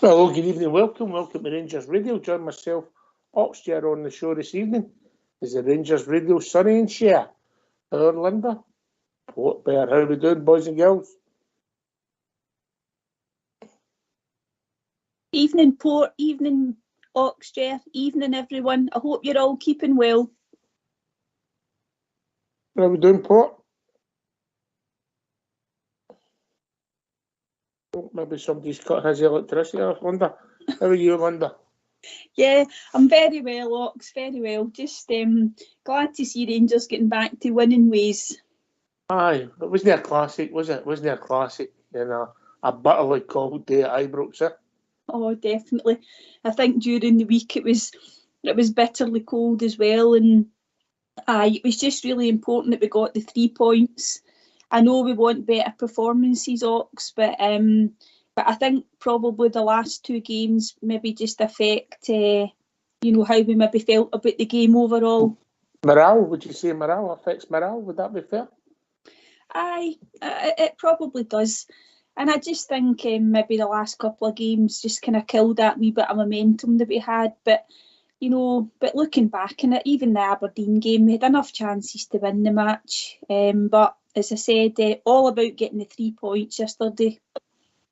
Hello, good evening, welcome to Rangers Radio. Join myself, Oxchair, on the show this evening. Is the Rangers Radio Sunny and Share. Hello, Linda. Port Bear, how are we doing, boys and girls? Evening, Port. Evening, Oxchair. Evening, everyone. I hope you're all keeping well. How are we doing, Port? Oh, maybe somebody's cut his electricity off, Linda. How are you, Linda? Yeah, I'm very well, Ox, very well. Just glad to see Rangers getting back to winning ways. Aye, it wasn't a classic, was it? Wasn't a classic, you know, a bitterly cold day at Ibrox, eh? Oh, definitely. I think during the week it was bitterly cold as well, and it was just really important that we got the 3 points. I know we want better performances, Ox, but I think probably the last 2 games maybe just affect, how we maybe felt about the game overall. Morale, would you say morale affects morale? Would that be fair? Aye, it probably does. And I just think maybe the last couple of games just kind of killed that wee bit of momentum that we had. But, but looking back in it, even the Aberdeen game, we had enough chances to win the match. But as I said, all about getting the 3 points yesterday.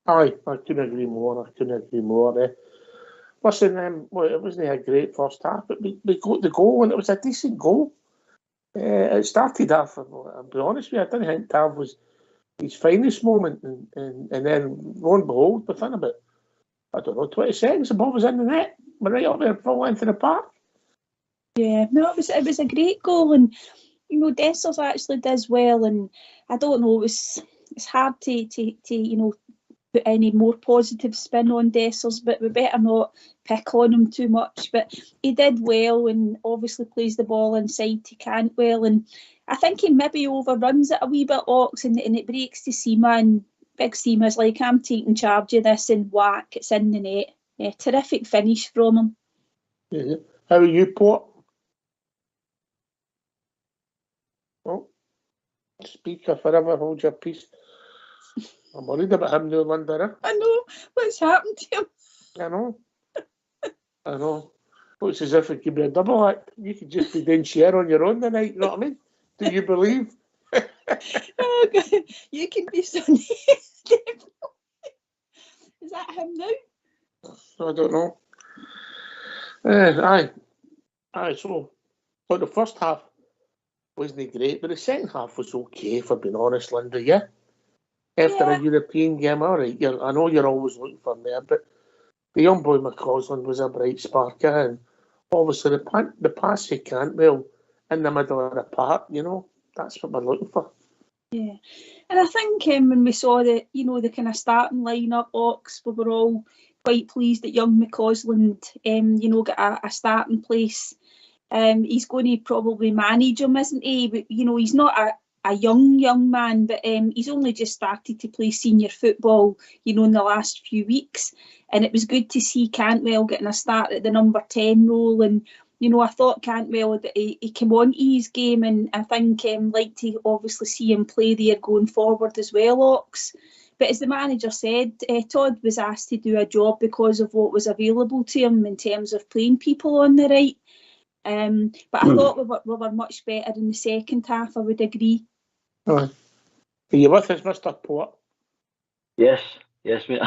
Aye, I couldn't agree more. Listen, it wasn't a great first half, but we got the goal, and it was a decent goal. It started off, I'll be honest with you, I didn't think Tav was his finest moment, and then lo and behold, within about, 20 seconds, the ball was in the net. We're right up there, full length of the park. Yeah, no, it was a great goal, and Dessers actually does well, and I don't know, it's hard to put any more positive spin on Dessers, but we better not pick on him too much. But he did well, and obviously plays the ball inside to Cantwell, and I think he maybe overruns it a wee bit, Ox, and it breaks to Seema, and big Seema's like, I'm taking charge of this, and whack, it's in the net. Yeah, terrific finish from him. Yeah. How are you, Port? Oh, speaker forever, hold your peace. I'm worried about him now, Linda. I know. What's happened to him? I know. Looks as if it could be a double act. You could just be doing Share on your own tonight, you know what I mean? Do you believe? Oh, God. You can be Sonny. Is that him now? I don't know. Aye, so, but the first half wasn't great, but the second half was okay, if I'm being honest, Linda, yeah? After a European game, all right, I know you're always looking for there, but the young boy McCausland was a bright spark, and obviously the pass he can't, well, in the middle of the park, that's what we're looking for. Yeah, and I think when we saw the kind of starting lineup, Ox, we were all quite pleased that young McCausland, got a starting place. He's going to probably manage him, isn't he? But he's not a young man, but he's only just started to play senior football, in the last few weeks, and it was good to see Cantwell getting a start at the number 10 role. And I thought Cantwell, he came on to his game, and I think like to obviously see him play there going forward as well, Ox. But as the manager said, Todd was asked to do a job because of what was available to him in terms of playing people on the right. But I thought we were much better in the second half, I would agree. Are you with us, Mr. Port? Yes, mate.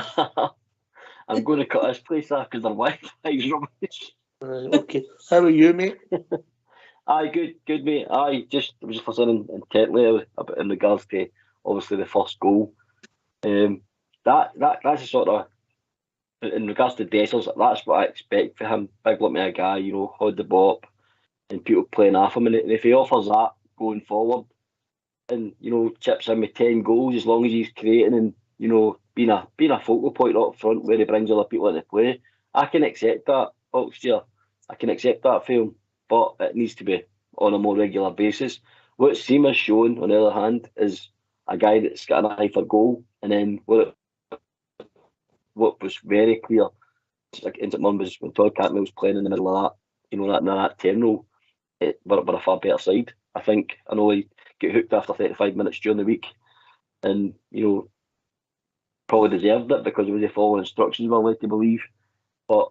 I'm going to cut this place off because their Wi-Fi is rubbish. Okay. How are you, mate? Aye, good, mate. Aye, I was just listening intently about in regards to obviously the first goal. That's a sort of, in regards to Dessers, that's what I expect for him. Big like me a guy, hold the ball up and people playing off him, and if he offers that going forward, and chips in with 10 goals, as long as he's creating and being a focal point up front where he brings other people into play, I can accept that. I can accept that for him, but it needs to be on a more regular basis. What Seema's shown, on the other hand, is a guy that's got an eye for goal, and then what was very clear, like in St Mirren, was when Todd Cantwell was playing in the middle of that, that 10 role, we're a far better side. I know he get hooked after 35 minutes during the week, and probably deserved it because he was following instructions, we're led to believe. But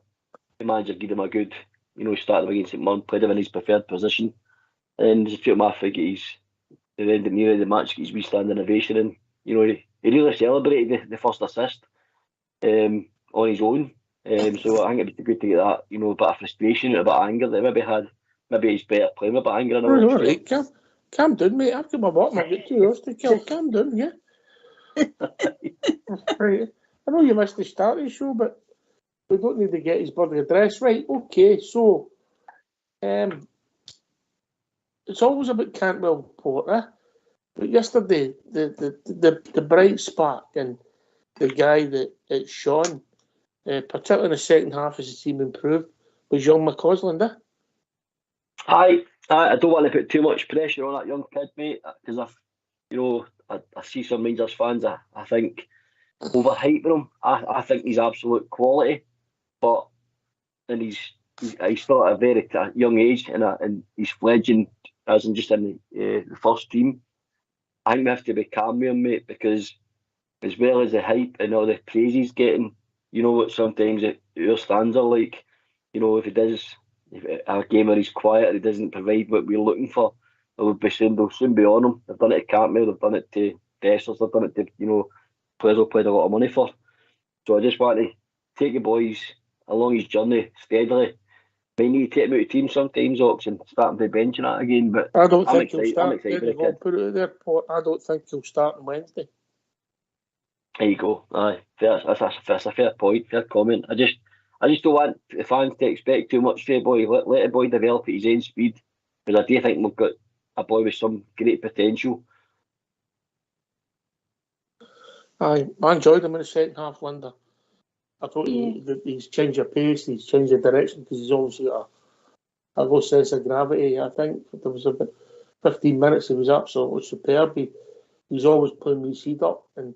the manager gave him a good, started against St Mirren, played him in his preferred position. And just feel my figure, he's at the end of the match, he's wee standing ovation, and he really celebrated the first assist on his own. So I think it'd be good to get that, a bit of frustration, a bit of anger that he maybe had. Maybe he's better playing with a bit of anger in all right, calm down, mate. I've got my bottom. I've got 2 hours to kill. Calm down, yeah. Right. I know you missed the start of the show, but we don't need to get his bloody address right. Okay, so it's always about Cantwell Porter, but yesterday the bright spark and the guy that it shone, particularly in the second half as the team improved, was young McCausland. I don't want to put too much pressure on that young kid, mate, because I see some Rangers fans, I think, overhyping him. I think he's absolute quality, but and he's still at a very young age, and he's fledgling as in just in the first team. I think we have to be calm with him, mate, because as well as the hype and all the praise he's getting, what sometimes our stands are like. If he does a game where he's quiet, he doesn't provide what we're looking for, they'll soon be on him. They've done it to Campbell, they've done it to Dessers, they've done it to players who played a lot of money for. So I just want to take the boys along his journey steadily. May need to take him out of the team sometimes, Ox, and start him to bench and that again. But I don't I'm think he'll start. Put it out there, Port. I don't think he'll start on Wednesday. There you go. Aye, that's a fair point, fair comment. I just don't want the fans to expect too much from the boy. Let the boy develop at his own speed, because I do think we've got a boy with some great potential. I enjoyed him in the second half, Linda. I thought he's changed the pace, he's changed the direction, because he's obviously got a low sense of gravity. I think there was about 15 minutes he was absolutely superb. He's always putting his head up, and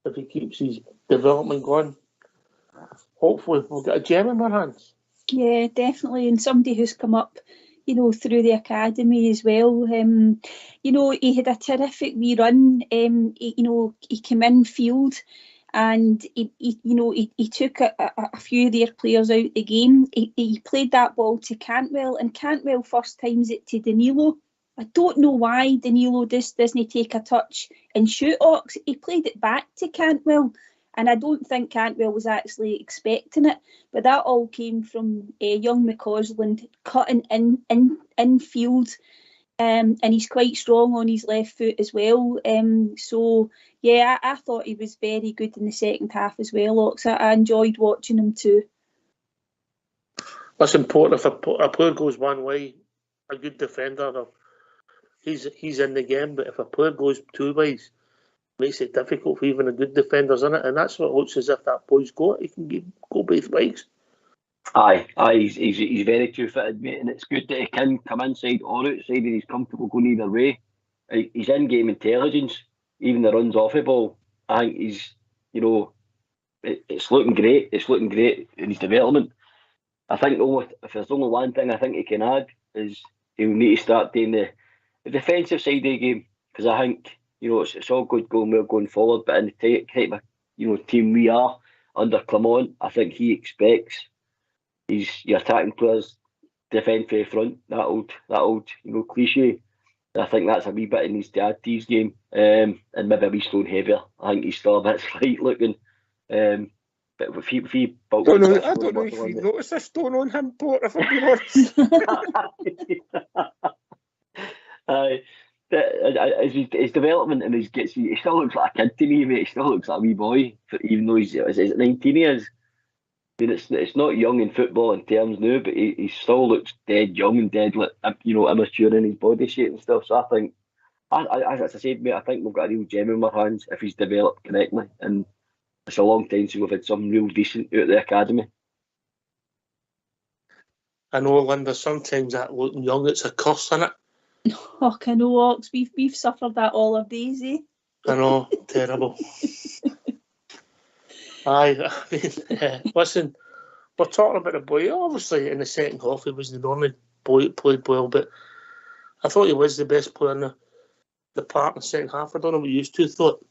if he keeps his development going, hopefully we'll get a gem in our hands. Yeah, definitely, and somebody who's come up, through the academy as well. He had a terrific wee run. He came in field, and he took a few of their players out the game. He played that ball to Cantwell, and Cantwell first times it to Danilo. I don't know why Danilo doesn't take a touch and shoot, Ox. He played it back to Cantwell, and I don't think Cantwell was actually expecting it. But that all came from young McCausland cutting in field, and he's quite strong on his left foot as well. So yeah, I thought he was very good in the second half as well, Ox. I enjoyed watching him too. That's important. If a player goes one way, a good defender, he's in the game. But if a player goes 2 ways, it makes it difficult for even the good defenders, isn't it? And that's what it looks as if that boy's got. He can go both ways. Aye, he's very two-footed, mate, and it's good that he can come inside or outside, and he's comfortable going either way. His in-game intelligence, even the runs off the ball, I think he's, it's looking great. It's looking great in his development. I think if there's only one thing I think he can add is he'll need to start doing the defensive side of the game, because I think it's all good going well going forward, but in the type of team we are under Clement, I think he expects your attacking players defend for the front. That old cliche. I think that's a wee bit he needs to add to his game, and maybe a wee stone heavier. I think he's still a bit slight looking. But if he I don't know if you noticed a stone on him, Port, if I'm being honest. His development and he still looks like a kid to me, mate. He still looks like a wee boy, even though he's 19 he is. I mean, it's not young in football in terms now, but he still looks dead young and dead, immature in his body shape and stuff. So I think, as I said, mate, I think we've got a real gem in our hands if he's developed correctly. And it's a long time since we've had something real decent out of the academy. I know, Linda, sometimes that looking young, it's a curse, isn't it? Oh, I know, Ox. We've suffered that all our days, eh? I know, terrible. Aye, listen, we're talking about a boy. Obviously, in the second half, he wasn't the only boy that played well, but I thought he was the best player in the park in the second half. I don't know what you two thought.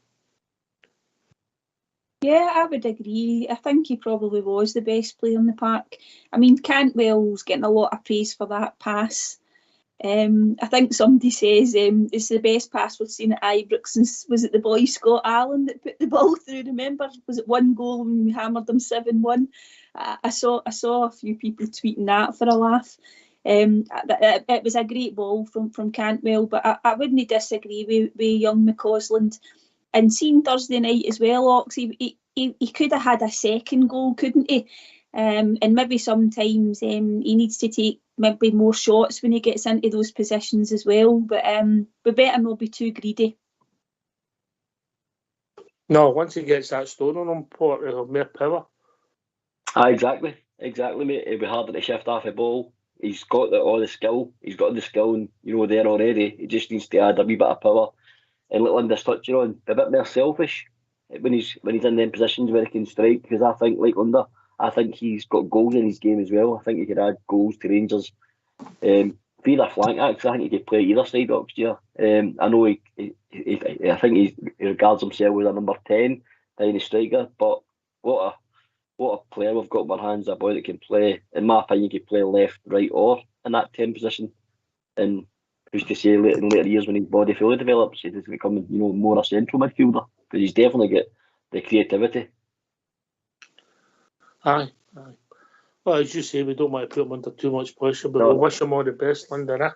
Yeah, I would agree. I think he probably was the best player in the park. I mean, Cantwell's getting a lot of praise for that pass. I think somebody says it's the best pass we've seen at Ibrox since, was it the boy Scott Allen that put the ball through? Remember, was it one goal when we hammered them 7-1? I saw a few people tweeting that for a laugh. It was a great ball from Cantwell, but I wouldn't disagree with young McCausland. And seeing Thursday night as well, Ox, he could have had a second goal, couldn't he? And maybe sometimes he needs to take maybe more shots when he gets into those positions as well. But we better not be too greedy. No, once he gets that stone on him, Port, he'll have more power. Exactly, mate. It'll be harder to shift off a ball. He's got all the skill. He's got the skill, and there already. He just needs to add a wee bit of power. And like Linda's touching on, a bit more selfish when he's in them positions where he can strike. Because I think, like Linda, I think he's got goals in his game as well. I think he could add goals to Rangers. Be the flank, actually, I think he could play either side next year. I know I think he regards himself as a number 10 behind the striker, but what a player we've got in our hands, a boy that can play, in my opinion, can play left, right, or in that 10 position. And who's to say in later years when his body fully develops, he does become more a central midfielder, because he's definitely got the creativity. Aye. Well, as you say, we don't want to put him under too much pressure, but No. we'll wish him all the best, Linda.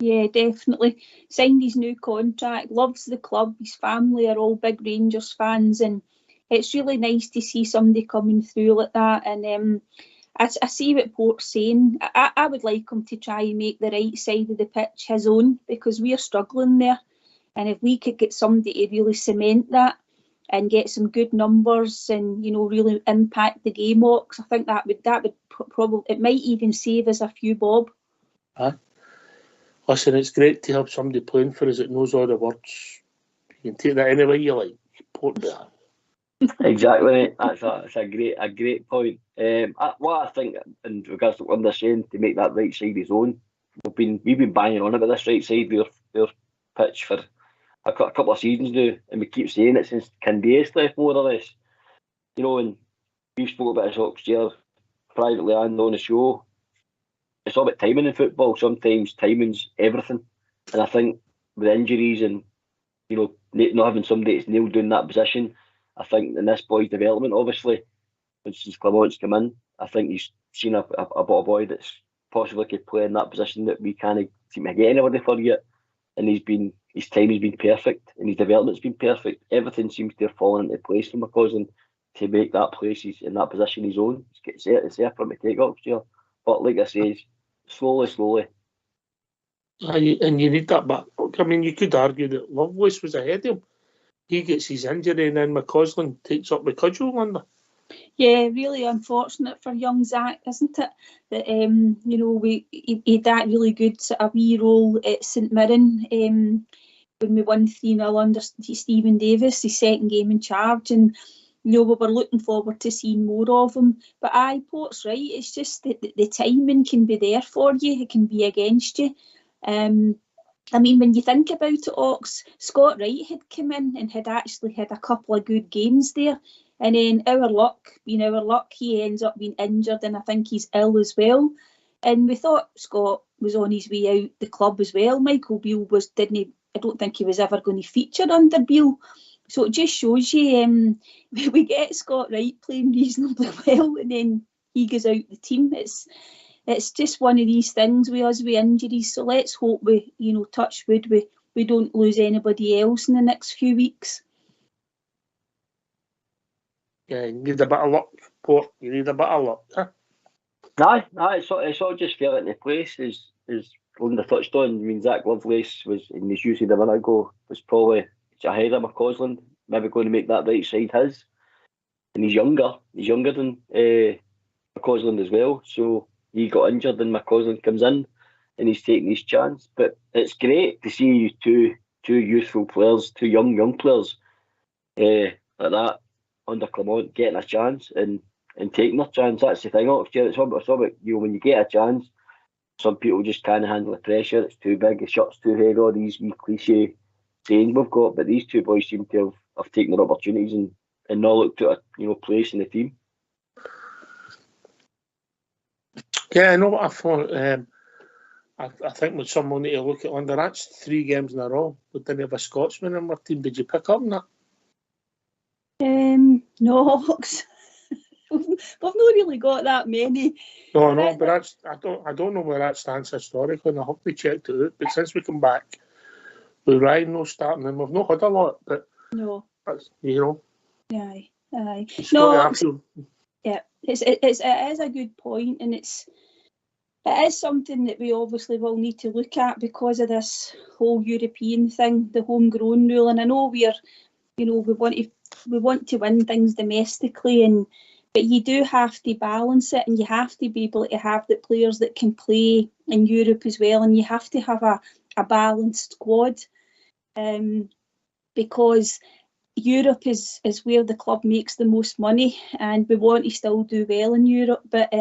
Yeah, definitely. Signed his new contract, loves the club, his family are all big Rangers fans, and it's really nice to see somebody coming through like that. And I see what Port's saying. I would like him to try and make the right side of the pitch his own, because we are struggling there. And if we could get somebody to really cement that and get some good numbers and really impact the game, Ox, I think that would probably, it might even save us a few bob. Aye. Listen, it's great to have somebody playing for us that knows all the words. You can take that any way you like. Port there. Exactly, that's a great point. What I think in regards to what they're saying, to make that right side his own, we've been banging on about this right side with their pitch for a couple of seasons now, and we keep saying it since Candiace left, more or less. And we've spoken about this Oxford privately and on the show. It's all about timing in football. Sometimes timing's everything, and I think with injuries and not having somebody that's nailed down that position, I think in this boy's development, obviously, since Clement's come in, I think he's seen a boy that's possibly could play in that position that we can't seem to get anybody for yet. And his time has been perfect, and his development's been perfect. Everything seems to have fallen into place for McCausland to make that place in that position his own. It's there for him to take up here. But like I say, slowly. And you need that back. I mean, you could argue that Lovelace was ahead of him. He gets his injury, and then McCausland takes up the cudgel, Linda. Yeah, really unfortunate for young Zach, isn't it? That he had that really good sort of wee role at St Mirren when we won 3-0 under Stephen Davis, his second game in charge, and we were looking forward to seeing more of him. But Port's right. It's just that the timing can be there for you. It can be against you. I mean, when you think about it, Ox, Scott Wright had come in and had actually had a couple of good games there. And then our luck, he ends up being injured, and I think he's ill as well. And we thought Scott was on his way out the club as well. Michael Beale I don't think he was ever going to feature under Beale. So it just shows you we get Scott Wright playing reasonably well, and then he goes out the team. It's just one of these things with us with injuries. So let's hope touch wood, we don't lose anybody else in the next few weeks. Yeah, you need a bit of luck, Port. You need a bit of luck. Huh? Aye, it's all just fell into place as Linda touched on. I mean, Zach Lovelace was, in his usage a minute ago, was probably ahead of McCausland, maybe going to make that right side his. And he's younger than McCausland as well. So he got injured and McCausland comes in and he's taking his chance. But it's great to see two youthful players, two young players like that under Clement getting a chance and taking their chance. That's the thing. It's all about when you get a chance, some people just can't handle the pressure. It's too big, the shot's too heavy, all these wee cliche sayings we've got. But these two boys seem to have taken their opportunities and not looked at a place in the team. Yeah, I know what I thought. I think with someone need to look at under that's 3 games in a row. We didn't have a Scotsman in our team. Did you pick up on that? No, we've not really got that many. No, but that's I don't know where that stands historically, and I hope they checked it out. But since we come back, with Ryan no starting, and we've not had a lot, but no, that's, you know. Aye. No, yeah, it is a good point, and it is something that we obviously will need to look at because of this whole European thing, the homegrown rule. And I know we want to win things domestically, but you do have to balance it, and you have to be able to have the players that can play in Europe as well, and you have to have a balanced squad, because Europe is where the club makes the most money, and we want to still do well in Europe. But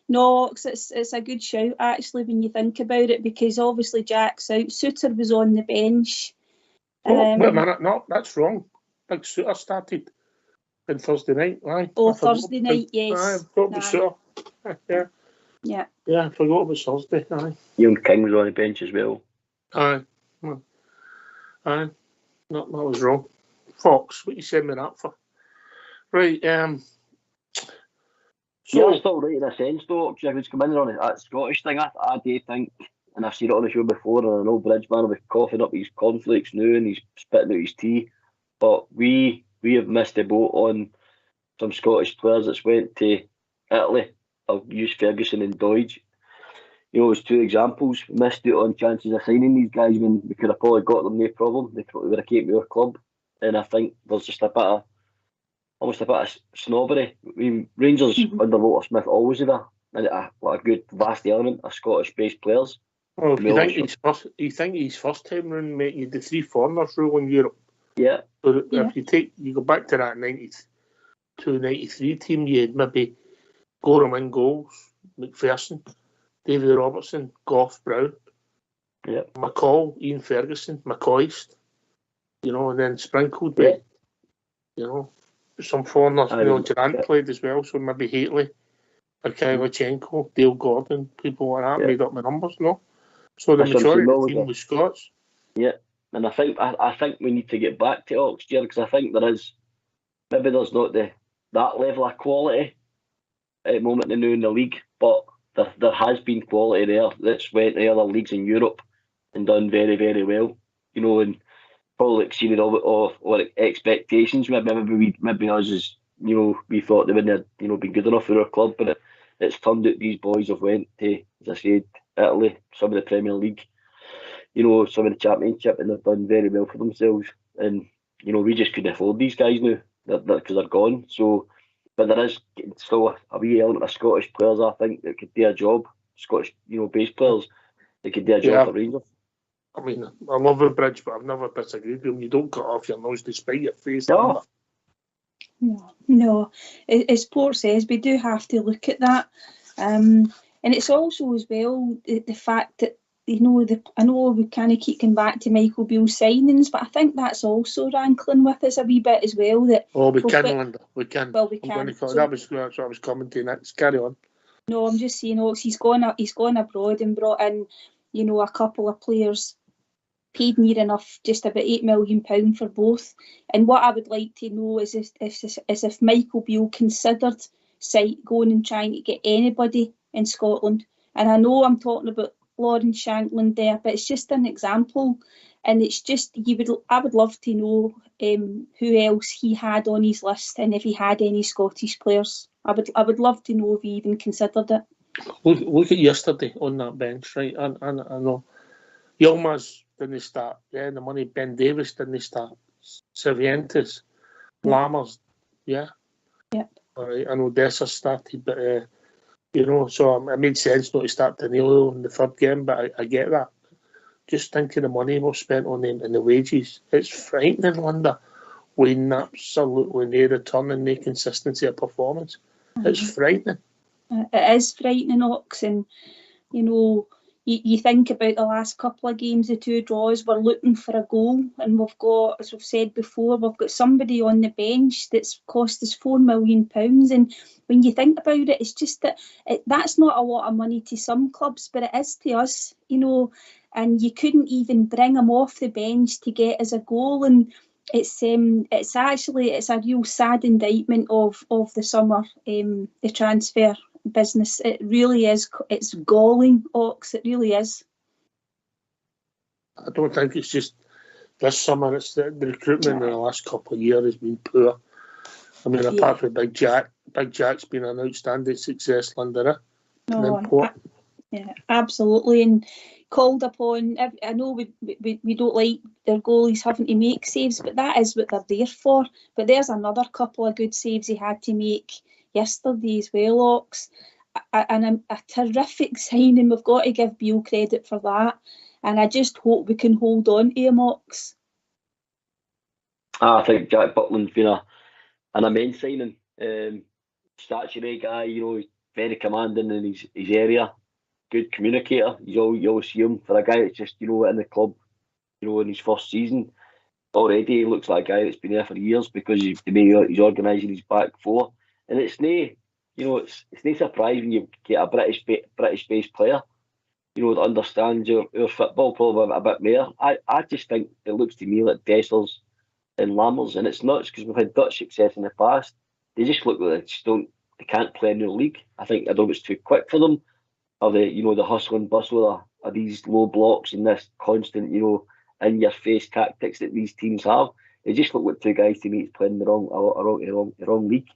no, it's a good shout actually when you think about it, because obviously Jack's out. Suter was on the bench. Wait a minute, no, that's wrong. Big Suter started on Thursday night. Aye. Oh, Thursday night, yes. Aye, I forgot about Suter. Yeah, I forgot about Thursday. Aye. Young King was on the bench as well. Aye. No, that was wrong. Fox, what you send me that for? Right, So yeah, still right in a sense though, because if it's coming in on that Scottish thing, I do think, and I've seen it on the show before, and I know Bridgeman will be coughing up his cornflakes now and he's spitting out his tea, but we have missed the boat on some Scottish players that's went to Italy. I'll use Ferguson and Doidge. You know, as 2 examples. We missed out on chances of signing these guys when we could have probably got them no problem. They would have came to our club. And I think there's just almost a bit of snobbery. I mean, Rangers under Walter Smith always had a good vast element of Scottish-based players. Well, if you think his first time round, mate, you had the 3 foreigners rule in Europe. Yeah. So if you go back to that 92-93 team, you had maybe Gorham in goals, McPherson, David Robertson, Gough, Brown, McCall, Ian Ferguson, McCoist. You know, and then sprinkled with, you know, some foreigners. Durant played as well, so maybe Haitley, Kylichenko, Dale Gordon, people like that made up my numbers, no? So the majority of the team was Scots. Yeah, and I think we need to get back to Oxford, because I think there's not that level of quality at the moment now in the league, but there has been quality there that's went to other leagues in Europe and done very, very well. You know, and probably exceeded all our expectations. Maybe us as we thought they wouldn't have been good enough for our club, but it's turned out these boys have went to, as I said, Italy, some of the Premier League, some of the Championship, and they've done very well for themselves. And we just couldn't afford these guys now because they're gone. So, but there is still a wee element of Scottish players I think that could do a job. Scottish base players that could do a job for Rangers. I mean, I love the Bridge, but I've never disagreed with him. You don't cut off your nose despite your face. No. As Port says, we do have to look at that. And it's also as well the fact that, I know we kind of keep coming back to Michael Beale's signings, but I think that's also rankling with us a wee bit as well. We can, Linda. We can. Well, we can. That's what I was commenting. Let's carry on. No, I'm just saying, he's gone abroad and brought in, a couple of players, paid near enough, just about £8 million for both. And what I would like to know is if Michael Beale considered going and trying to get anybody in Scotland. And I know I'm talking about Lawrence Shankland there, but it's just an example. And it's just, I would love to know who else he had on his list, and if he had any Scottish players. I would love to know if he even considered it. Look at yesterday on that bench, right? I know Yilmaz didn't start. Yeah, the money. Ben Davis didn't start. Cervantes, Lammers, yeah. All right, I know Dessa started, but so it made sense not to start Danilo in the third game. But I get that. Just thinking the money we've spent on them and the wages, it's frightening, Linda. With absolutely no return and no consistency of performance, it's frightening. It is frightening, Ox, and you you think about the last couple of games, the 2 draws, we're looking for a goal, and we've got, as we've said before, we've got somebody on the bench that's cost us £4 million. And when you think about it, it's just that that's not a lot of money to some clubs, but it is to us, you know. And you couldn't even bring him off the bench to get us a goal. And it's a real sad indictment of the summer, the transfer business. It really is. It's galling, Ox. It really is. I don't think it's just this summer. It's the recruitment in the last couple of years has been poor. I mean, apart from Big Jack's been an outstanding success, Linda. Yeah, absolutely. And called upon. I know we don't like their goalies having to make saves, but that is what they're there for. But there's another couple of good saves he had to make yesterday as well, Ox. And a terrific signing. We've got to give Beale credit for that. And I just hope we can hold on to him, Ox. I think Jack Butland's been an immense signing. Statuary guy, you know, very commanding in his area. Good communicator. You always see him for a guy that's just, you know, in the club, you know, in his first season. Already he looks like a guy that's been there for years because the way he's organising his back four. And it's no surprise when you get a British-based player, you know, that understands your football probably a bit more. I just think it looks to me like Dessers and Lammers, and it's nuts because we've had Dutch success in the past. They just look like they can't play in the league. I don't know if it's too quick for them, or the hustle and bustle of these low blocks and this constant, you know, in your face tactics that these teams have. They just look like two guys to me that's playing the wrong league.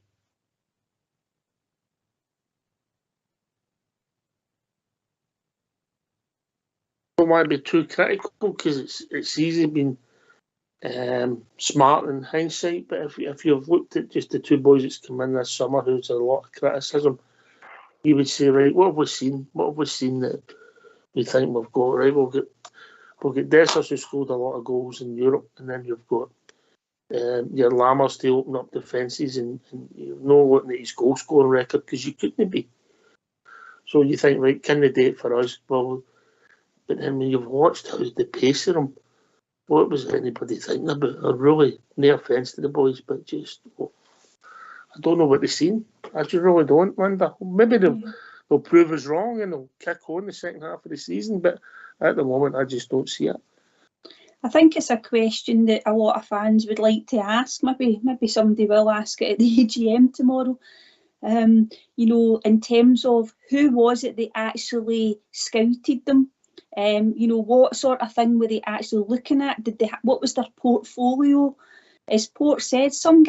I don't want to be too critical because it's easy being smart in hindsight, but if you've looked at just the 2 boys that's come in this summer who's had a lot of criticism, you would say, right, what have we seen? What have we seen that we think we've got? Right, we'll get Dessers who scored a lot of goals in Europe, and then you've got your Lammers to open up defences, and you're not looking at his goal scoring record because you couldn't be. So you think, right, can they do it for us? Well, but then when you've watched how the pace of them, what was anybody thinking about? Or really, no offence to the boys, but just, I don't know what they've seen. I just really don't, Linda. Maybe they'll prove us wrong and they'll kick on the second half of the season, but at the moment, I just don't see it. I think it's a question that a lot of fans would like to ask. Maybe somebody will ask it at the AGM tomorrow. You know, in terms of who was it that actually scouted them? You know, what sort of thing were they actually looking at? What was their portfolio? As Port said, some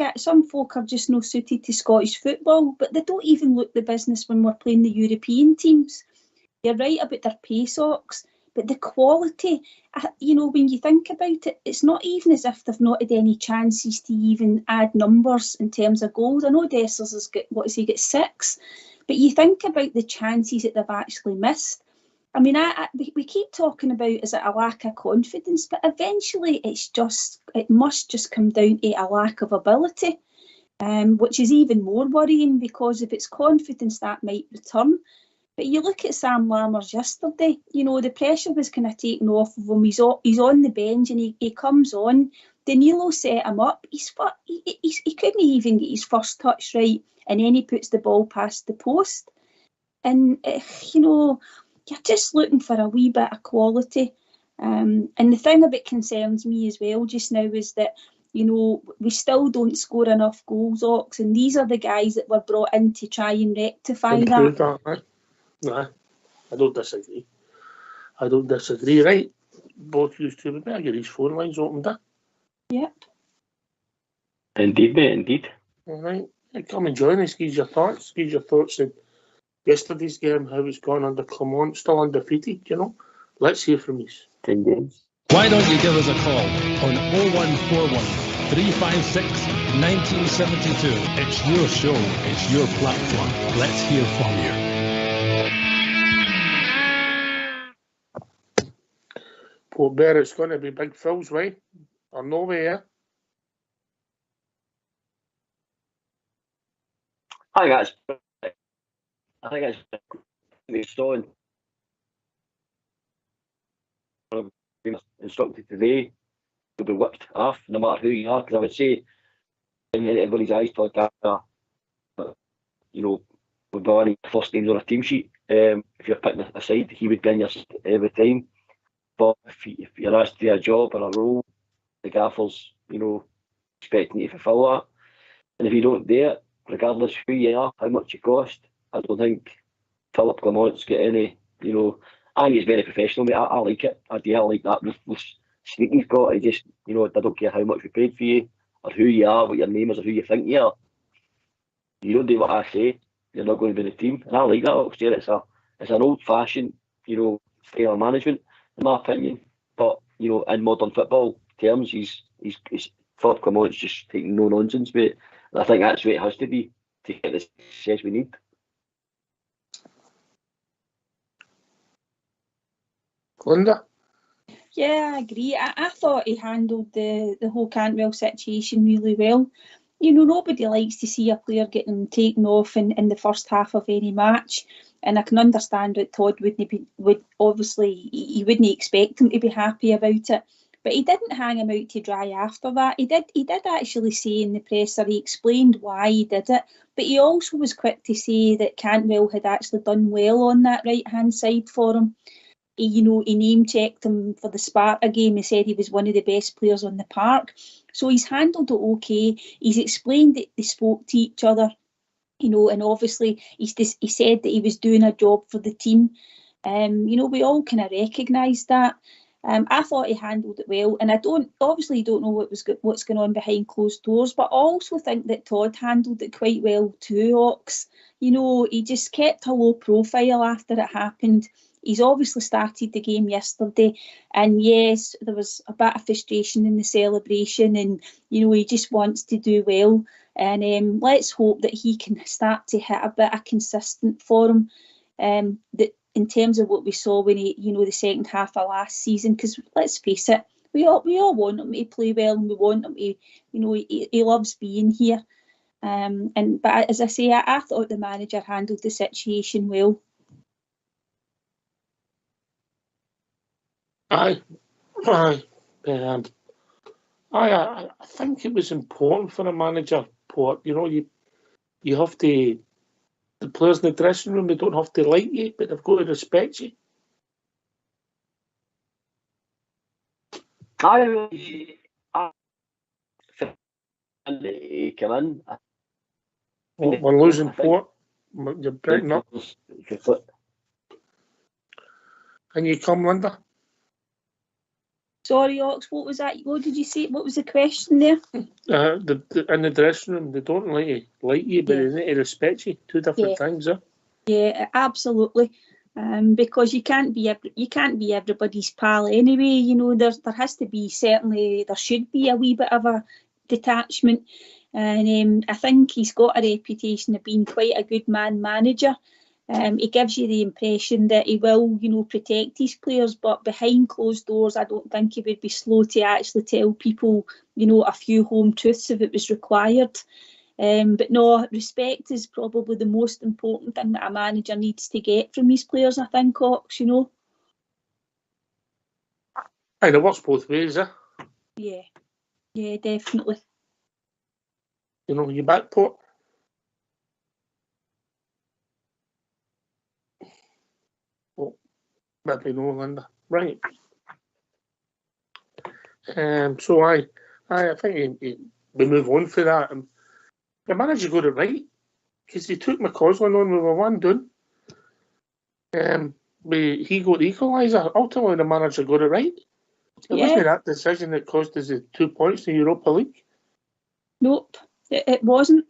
folk are just not suited to Scottish football, but they don't even look the business when we're playing the European teams. You're right about their pace, Ox, but the quality, you know, when you think about it, it's not even as if they've not had any chances to even add numbers in terms of goals. I know Dessers has got, 6, but you think about the chances that they've actually missed. I mean, we keep talking about, is it a lack of confidence? But eventually it must just come down to a lack of ability, which is even more worrying because if it's confidence, that might return. But you look at Sam Lammers yesterday, you know, the pressure was kind of taken off of him. He's on the bench and he comes on. Danilo set him up. He couldn't even get his first touch right, and then he puts the ball past the post. And, you know, you're just looking for a wee bit of quality. And the thing that concerns me as well just now is that, you know, we still don't score enough goals, Ox, and these are the guys that were brought in to try and rectify that. No, I don't disagree. Right, both used to, we better get these phone lines opened up. Yep. Indeed, mate, indeed. All right, come and join us. Give your thoughts in yesterday's game, how it's gone under Clermont, still undefeated, you know. Let's hear from you. 10 games. Why don't you give us a call on 0141 356 1972. It's your show, it's your platform. Let's hear from you. Port Bear, it's going to be Big Phil's way, or no way, yeah? I think it's Stone. instructed today, you'll be whipped off no matter who you are. Because I would say, in everybody's eyes, Todd Gallagher, would be one of your first names on a team sheet. If you're picking a side, he would be in your every time. But if you're asked to do a job or a role, the gaffer's, expecting you to fulfil that. And if you don't do it, regardless who you are, how much you cost, I don't think Philip Clamont's got any, I think he's very professional, mate. I like it. I like that with sneak he's got. He just, I don't care how much we paid for you, or who you are, what your name is, or who you think you are. You don't do what I say, you're not going to be in the team. And I like that. It's an old-fashioned, style of management, in my opinion. But, in modern football terms, he's Philip Clamont's just taking no nonsense, mate. And I think that's the way it has to be to get the success we need. Linda? Yeah, I agree. I thought he handled the whole Cantwell situation really well. Nobody likes to see a player getting taken off in the first half of any match, and I can understand that Todd would obviously he wouldn't expect him to be happy about it, but he didn't hang him out to dry after that. He did actually say in the presser, he explained why he did it, but he also was quick to say that Cantwell had actually done well on that right hand side for him. He name-checked him for the Sparta game. He said he was one of the best players on the park. So he's handled it okay. He's explained that they spoke to each other, and obviously he said that he was doing a job for the team. We all kind of recognised that. I thought he handled it well, and I don't know what's going on behind closed doors, but I also think that Todd handled it quite well too, Ox. He just kept a low profile after it happened. He's obviously started the game yesterday, and yes, there was a bit of frustration in the celebration, and he just wants to do well. And let's hope that he can start to hit a bit of consistent form. That in terms of what we saw when he, the second half of last season, because let's face it, we all want him to play well, and we want him to, he loves being here. But as I say, I thought the manager handled the situation well. I think it was important for a manager, Port. You have to. The players in the dressing room, they don't have to like you, but they've got to respect you. He came in. We're losing Port. You're breaking up. And you come, Linda. Sorry, Ox, what was that? What did you say? What was the question there? In the dressing room, they don't like you, but they need to respect you. Two different things, eh? Yeah, absolutely. Because you can't be everybody's pal anyway. There has to be there should be a wee bit of a detachment, and I think he's got a reputation of being quite a good manager. He gives you the impression that he will, protect his players, but behind closed doors, I don't think he would be slow to actually tell people, a few home truths if it was required. But no, respect is probably the most important thing that a manager needs to get from his players, I think, Ox, And it works both ways, eh? Yeah, definitely. You back, Port? Oh, maybe no, Linda. Right. So I think we move on for that. The manager got it right, because he took McCausland on, we were 1 down. He got the equaliser. Ultimately, the manager got it right. It wasn't that decision that cost us the 2 points in the Europa League. Nope, it wasn't.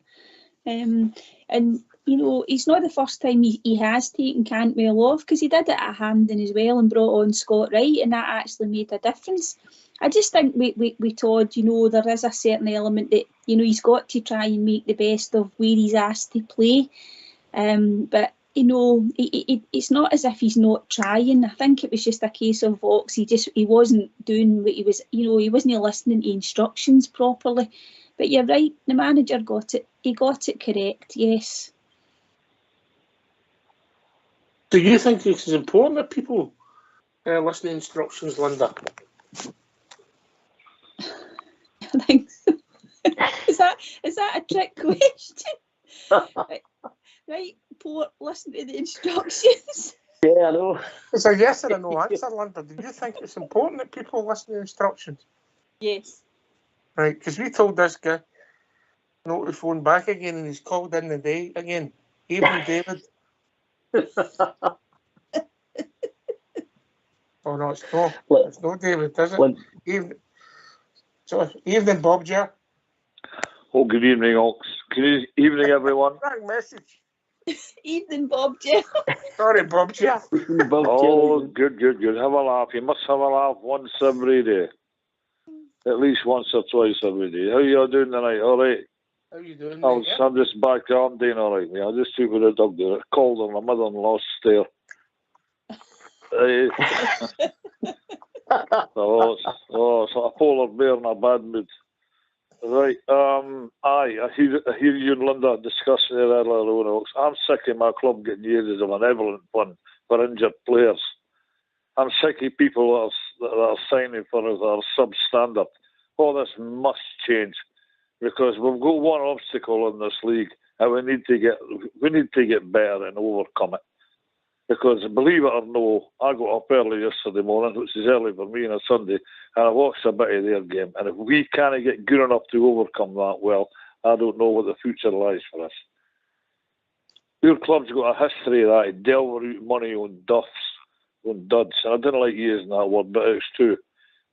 And it's not the first time he has taken Cantwell off, because he did it at Hampden as well and brought on Scott Wright, and that actually made a difference. I just think we Todd, there is a certain element that, he's got to try and make the best of where he's asked to play. But, it's not as if he's not trying. I think it was just a case of Vox. He wasn't doing what he was, he wasn't listening to instructions properly. But you're right, the manager got it. He got it correct, yes. Do you think it's important that people Listening instructions, Linda. I think so. Is that a trick question? Right, Port, listen to the instructions. Yeah, I know. It's a yes or a no answer, Linda. Do you think it's important that people listen to instructions? Yes. Right, because we told this guy not to phone back again, and he's called in the day again. Evening, David. Oh no, it's no David, is it? Evening, Bob J. Oh, good evening, Ox. Good evening, everyone. Wrong message. Evening, Bob J. Sorry, Bob J. Oh, good. Have a laugh. You must have a laugh once every day. At least once or twice every day. How you all doing tonight? All right? How you doing, I'm just back. I'm doing all right, mate. I just took with the dog there. Called on my mother-in-law's stair. So a polar bear in a bad mood. Right. I hear you and Linda discussing it earlier on. I'm sick of my club getting used as a benevolent fund for injured players. I'm sick of people that are signing for us that are substandard. All this must change because we've got one obstacle in this league, and we need to get better and overcome it. Because believe it or no, I got up early yesterday morning, which is early for me on a Sunday, and I watched a bit of their game. And if we can't get good enough to overcome that, well, I don't know what the future lies for us. Your club's got a history of that, delve out money on duds. And I didn't like using that word, but it's true.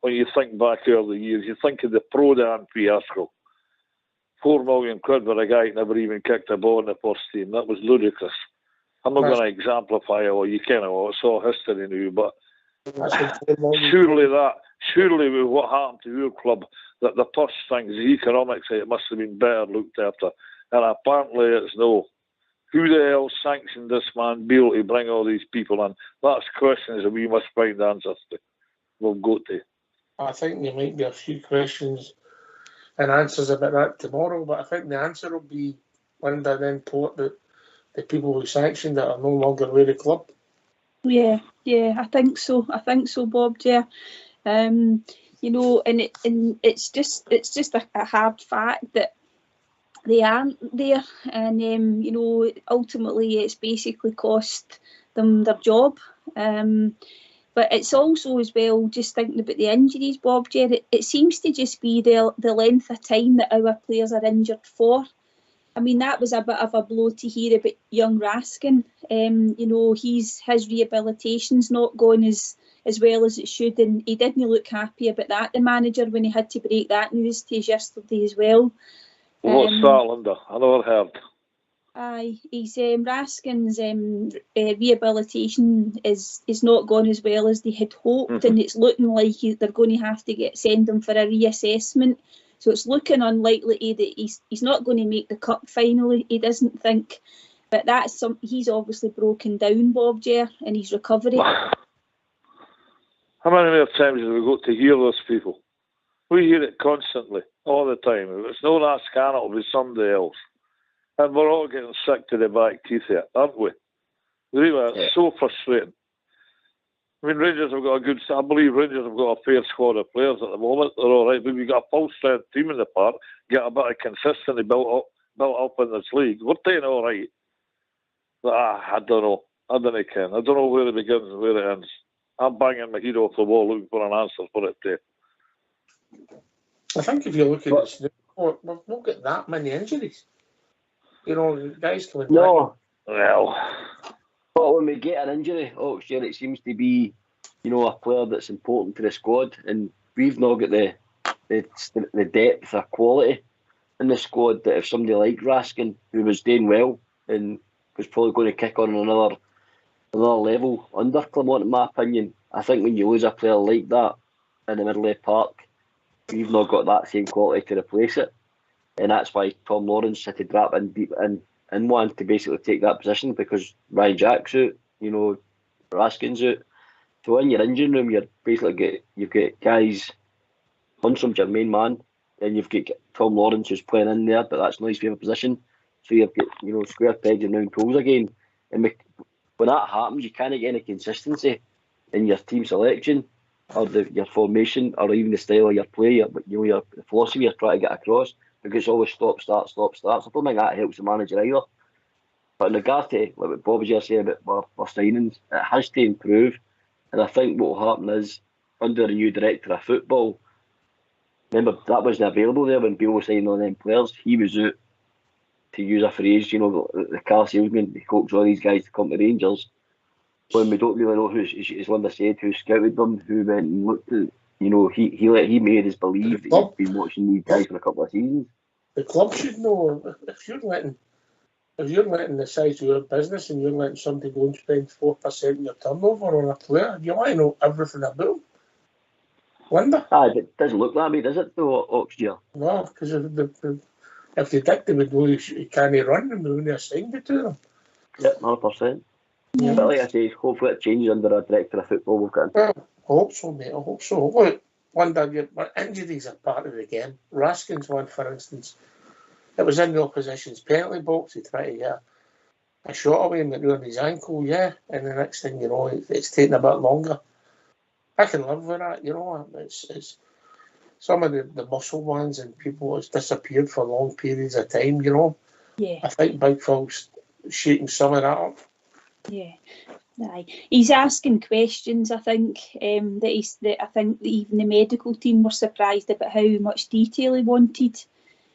When you think back over the years, you think of the Prodan fiasco. £4 million for a guy who never even kicked a ball in the first team. That was ludicrous. I'm not going to exemplify it, or you can, it's all history now, but surely with what happened to your club, that the purse things, the economics, it must have been better looked after. And apparently it's no. Who the hell sanctioned this man Beale to bring all these people in? That's questions that we must find answers to. We'll go to. I think there might be a few questions and answers about that tomorrow, but I think the answer will be, Linda, then Port, that the people who sanctioned it are no longer with the club. Yeah, I think so, Bob J. And it's just a hard fact that they aren't there, and ultimately it's basically cost them their job. But it's also as well, just thinking about the injuries, Bob J. It seems to just be the length of time that our players are injured for. I mean, that was a bit of a blow to hear about young Raskin. His rehabilitation's not going as well as it should, and he didn't look happy about that, the manager, when he had to break that news to us yesterday as well. What's that, Linda? I never heard. Aye, he's Raskin's rehabilitation is not gone as well as they had hoped, and it's looking like they're going to have to send him for a reassessment. So it's looking unlikely that he's not going to make the cup final. He doesn't think, but he's obviously broken down, Bob J, in his recovery. How many more times have we got to hear this, people? We hear it constantly, all the time. If it's not Raskin, it'll be somebody else. And we're all getting sick to the back teeth here, aren't we? Really, it's so frustrating. I mean, Rangers have got I believe Rangers have got a fair squad of players at the moment. They're all right, but we've got a full-strength team in the park, get a bit of consistency built up in this league. We're doing all right. But I don't know. I don't know, Ken. I don't know where it begins and where it ends. I'm banging my head off the wall looking for an answer for it too. I think if you look at it, we've not got that many injuries. Guys coming back. No. Well, but when we get an injury, it seems to be, a player that's important to the squad, and we've not got the depth or quality in the squad that if somebody like Raskin, who was doing well and was probably going to kick on another level under Clement, in my opinion, I think when you lose a player like that in the middle of the park, we've not got that same quality to replace it. And that's why Tom Lawrence had to drop in deep in one to basically take that position, because Ryan Jack's out, Raskin's out. So in your engine room, you've got guys, Hunsom's your main man, then you've got Tom Lawrence who's playing in there, but that's not his favourite position. So you've got, square pegs and round holes again. And when that happens, you can't get any consistency. in your team selection, or your formation, or even the style of your play, your philosophy you're trying to get across, because it's always stop, start. I don't think that helps the manager either. But in regards to what Bob was just saying about our signings, it has to improve. And I think what will happen is, under the new director of football, remember that wasn't available there when Bill was signing on them players. He was out, to use a phrase, the car salesman, he coaxed all these guys to come to Rangers. When we don't really know who, as Linda said, who scouted them, who went and looked at, he made us believe that he'd been watching these guys for a couple of seasons. The club should know if you're letting the size of your business and you're letting somebody go and spend 4% of your turnover on a player, you want to know everything about him. Linda? It doesn't look that way, does it, though, Oxgear? No, because if they did, they would know he can't run and they wouldn't assign it to them. Yep, 100%. Yeah. But like I say, hopefully it changes under a director of football. We've got. Well, I hope so, mate. I hope so. Look, Linda, injuries are part of the game. Raskin's one, for instance. It was in the opposition's penalty box. He tried to get a shot away and it ruined his ankle, yeah. And the next thing you know, it's taking a bit longer. I can live with that, It's some of the muscle ones and people has disappeared for long periods of time, Yeah. I think Big Phil's shaking some of that up. Yeah. Aye. He's asking questions, I think, I think even the medical team were surprised about how much detail he wanted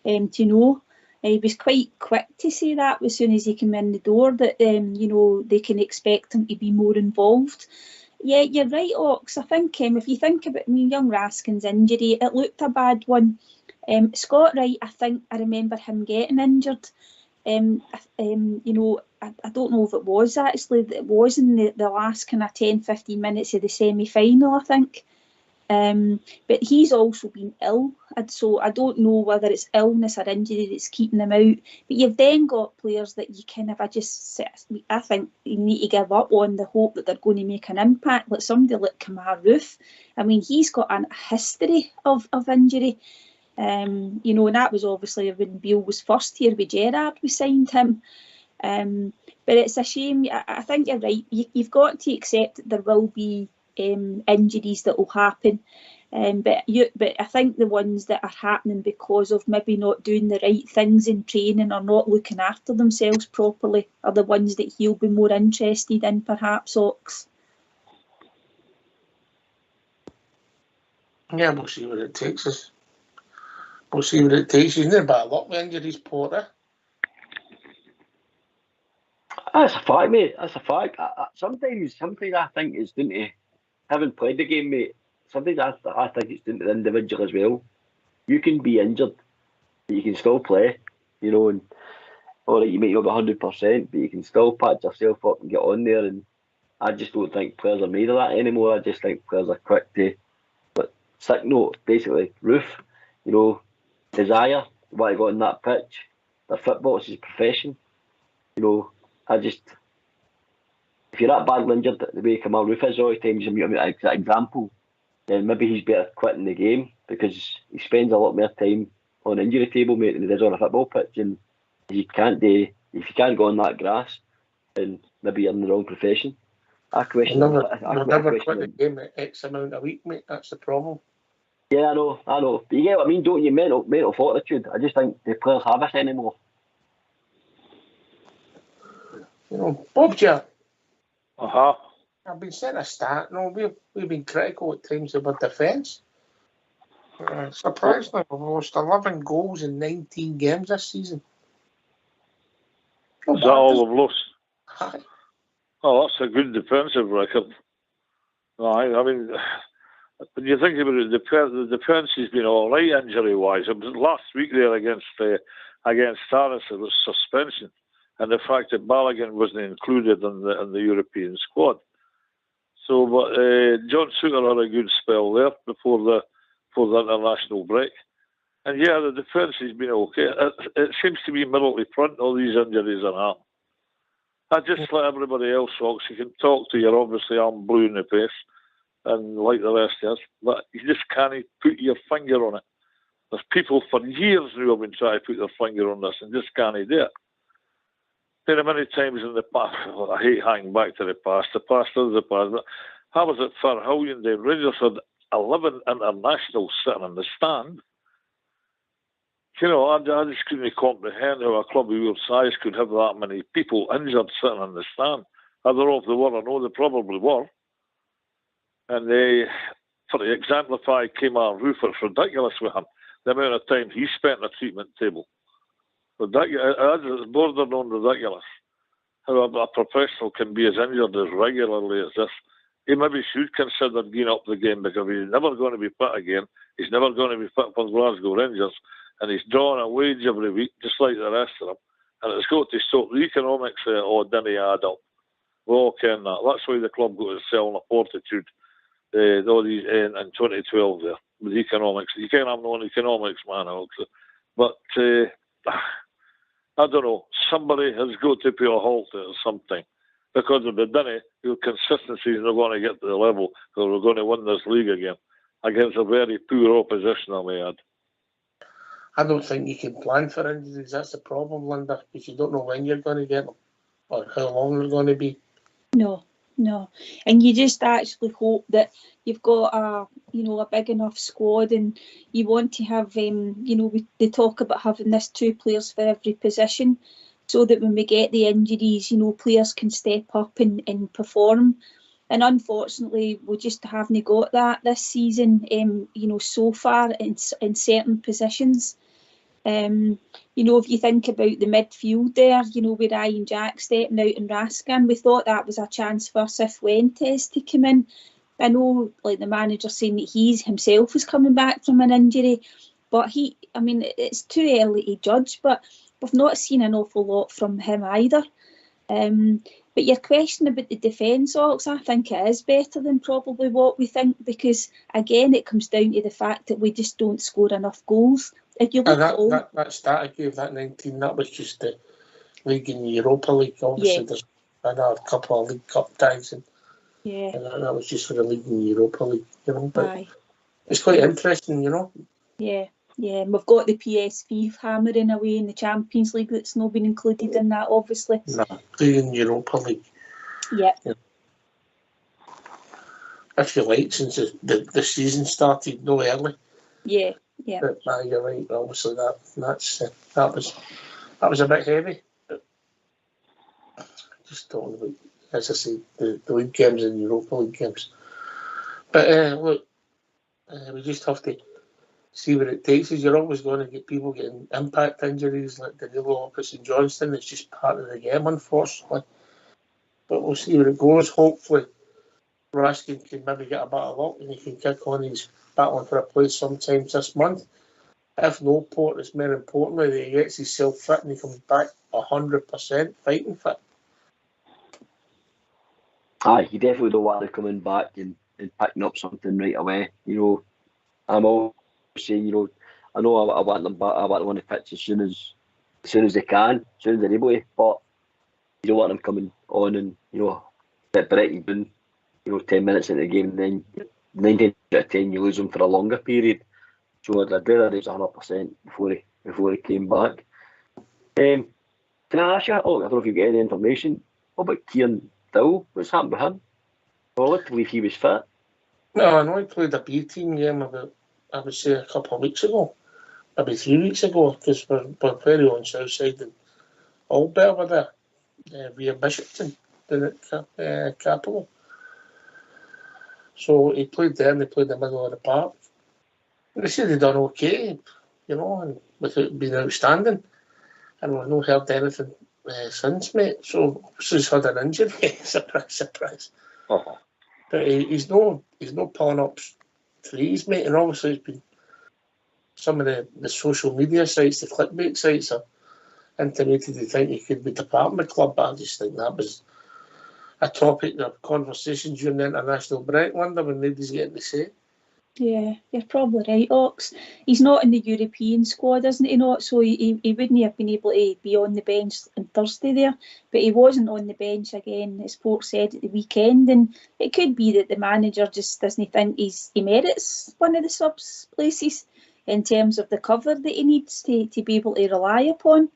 to know. He was quite quick to say that as soon as he came in the door, that they can expect him to be more involved. Yeah, you're right, Ox. I think if you think about young Raskin's injury, it looked a bad one. Scott Wright, I think I remember him getting injured. I don't know if it was actually, it was in the last kind of 10-15 minutes of the semi-final, I think. But he's also been ill, and so I don't know whether it's illness or injury that's keeping him out. But you've then got players that you kind of, I think you need to give up on the hope that they're going to make an impact, like somebody like Kamar Roof. I mean, he's got a history of injury. And that was obviously when Beale was first here with Gerrard, we signed him. But it's a shame. I think you're right. You've got to accept that there will be injuries that will happen, but I think the ones that are happening because of maybe not doing the right things in training or not looking after themselves properly are the ones that he'll be more interested in, perhaps, Ox. Yeah, we'll see what it takes us. We'll see what it takes. He's not bad luck with injuries, Porter. That's a fact, mate. That's a fact. Sometimes I think it's down to having played the game, mate. Sometimes I think it's down to the individual as well. You can be injured, but you can still play, and all right, you might not be 100%, but you can still patch yourself up and get on there. And I just don't think players are made of that anymore. I just think players are quick to, but sick note, basically, Roof, desire, what I got on that pitch. The football is his profession. If you're that badly injured the way Kamar Roof is all the time, as an example, then maybe he's better quitting the game because he spends a lot more time on the injury table, mate, than he does on a football pitch. And if you can't go on that grass, then maybe you're in the wrong profession. I never quit the game at X amount a week, mate. That's the problem. Yeah, I know. But you get what I mean, don't you? Mental fortitude. I just think the players have it anymore. Bob, I've been saying a stat. We've been critical at times of our defence. Surprisingly, we've lost 11 goals in 19 games this season. Is that all we've lost? Aye. Oh, that's a good defensive record. Aye, I mean, when you think about it, the defence has been all right injury-wise. Last week there against Taras, it was suspension. And the fact that Balogun wasn't included in the European squad. So, but John Suter had a good spell there before the international break. And yeah, the defence has been okay. It seems to be middle to front, all these injuries are happening. I just let everybody else talk. You can talk to your obviously I'm blue in the face and like the rest of us, but you just can't put your finger on it. There's people for years now have been trying to put their finger on this and just can't do it. There are many times in the past, I hate hanging back to the past is the past, but I was at Fairhillion Day. Rangers had 11 internationals sitting in the stand. You know, I just couldn't comprehend how a club of your size could have that many people injured sitting in the stand. I don't know if they were or no, they probably were. And they, for to exemplify Kemar Roof, it's ridiculous with him. The amount of time he spent on a treatment table. Ridiculous. It's bordering on ridiculous. How a professional can be as injured as regularly as this. He maybe should consider giving up the game because he's never going to be fit again. He's never going to be fit for Glasgow Rangers. And he's drawing a wage every week, just like the rest of them. And it's got to stop. The economics didn't add up. We all ken that. That's why the club got to sell in a fortitude all these in 2012 there, with the economics. You can't have no economics, man. But I don't know. Somebody has got to put a halt to it or something. Because if they didn't, your consistency is not going to get to the level because we're going to win this league again against a very poor opposition, I may add. I don't think you can plan for injuries. That's the problem, Linda, because you don't know when you're going to get them or how long they're going to be. No. And you just actually hope that you've got a big enough squad, and you want to have, they talk about having this 2 players for every position, so that when we get the injuries, players can step up and perform. And unfortunately, we just haven't got that this season, so far in certain positions. If you think about the midfield there, with Ryan Jack stepping out and Raskin, we thought that was a chance for Cifuentes to come in. I know, like the manager saying that he himself was coming back from an injury, but it's too early to judge, but we've not seen an awful lot from him either. But your question about the defence, Ox, I think it is better than probably what we think, because again, it comes down to the fact that we just don't score enough goals. If you look that stat I gave, that 19, that was just the league in the Europa League. Obviously, there's a couple of League Cup ties, and that was just for the league in the Europa League, But it's quite interesting, Yeah, and we've got the PSV hammering away in the Champions League that's not been included in that, obviously. No, playing Europa League. Yeah. If you like, since the season started no early. Yeah. But you're right. Obviously, that was a bit heavy. But just talking about, as I say, the league games and Europa League games. But look, we just have to see where it takes us. You're always going to get people getting impact injuries like Danilo Lopez and Johnston. It's just part of the game, unfortunately. But we'll see where it goes. Hopefully, Raskin can maybe get a bit of luck and he can kick on. He's battling for a place sometime this month. If no, Port, it's more importantly that he gets himself fit and he comes back 100% fighting fit. Aye, you definitely don't want to coming back and picking up something right away. I'm always saying, I know I want them back. I want them on the pitch as soon as they can, as soon as they're able to. But you don't want them coming on and bit breaking down, 10 minutes into the game, and then 9 out of 10 you lose them for a longer period. So I'd rather he was 100% before he came back. Can I ask you? Oh, I don't know if you get any information. What about Kieran Dill? What's happened with him? Well, I believe he was fit. No, I know he played a B team game about, I would say, a couple of weeks ago, maybe 3 weeks ago, because we're very on Southside and Albert over there, via Bishopton, down at Capello. So he played there and they played in the middle of the park. And they said they'd done okay, and without being outstanding. And we've not heard anything since, mate. So he's had an injury. Surprise. Uh-huh. But he's no pulling up threes, mate. And obviously it's been some of the social media sites, the clickbait sites are intimated they think he could be departing the club. But I just think that was a topic of conversation during the international break, Linda, when nobody's getting to say. Yeah, you're probably right, Ox. He's not in the European squad, isn't he not? So he wouldn't have been able to be on the bench on Thursday there. But he wasn't on the bench again, as Port said at the weekend. And it could be that the manager just doesn't think he merits one of the subs places in terms of the cover that he needs to be able to rely upon.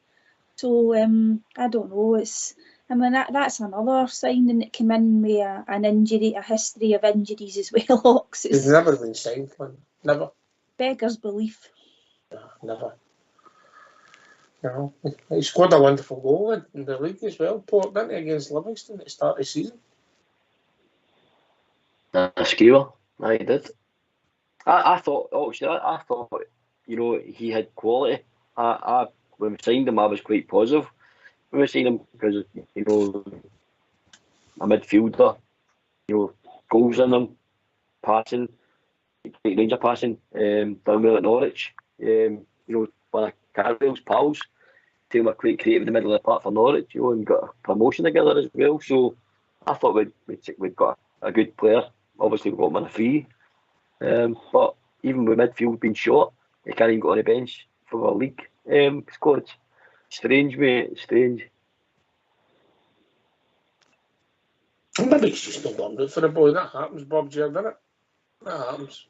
So I don't know. I mean, that's another signing that came in with an injury, a history of injuries as well, Ox. He's never been signed, man. Never. Beggars belief. No, never. You know, he scored a wonderful goal in the league as well, Port, didn't he, against Livingston at the start of the season? A skewer, he did. I thought, I thought, you know, he had quality. When we signed him, I was quite positive when we signed him because, you know, a midfielder, you know, goals in him, passing, great range of passing, done well at Norwich. You know, one of Carwell's pals, team were quite creative in the middle of the park for Norwich, you know, and got a promotion together as well. So I thought we'd got a good player. Obviously, we got him on a free. But even with midfield being short, he can't even go on the bench for our league squad. Strange, mate. Strange. Maybe he's just not done it for the boy. That happens, Bob J, doesn't it? That happens.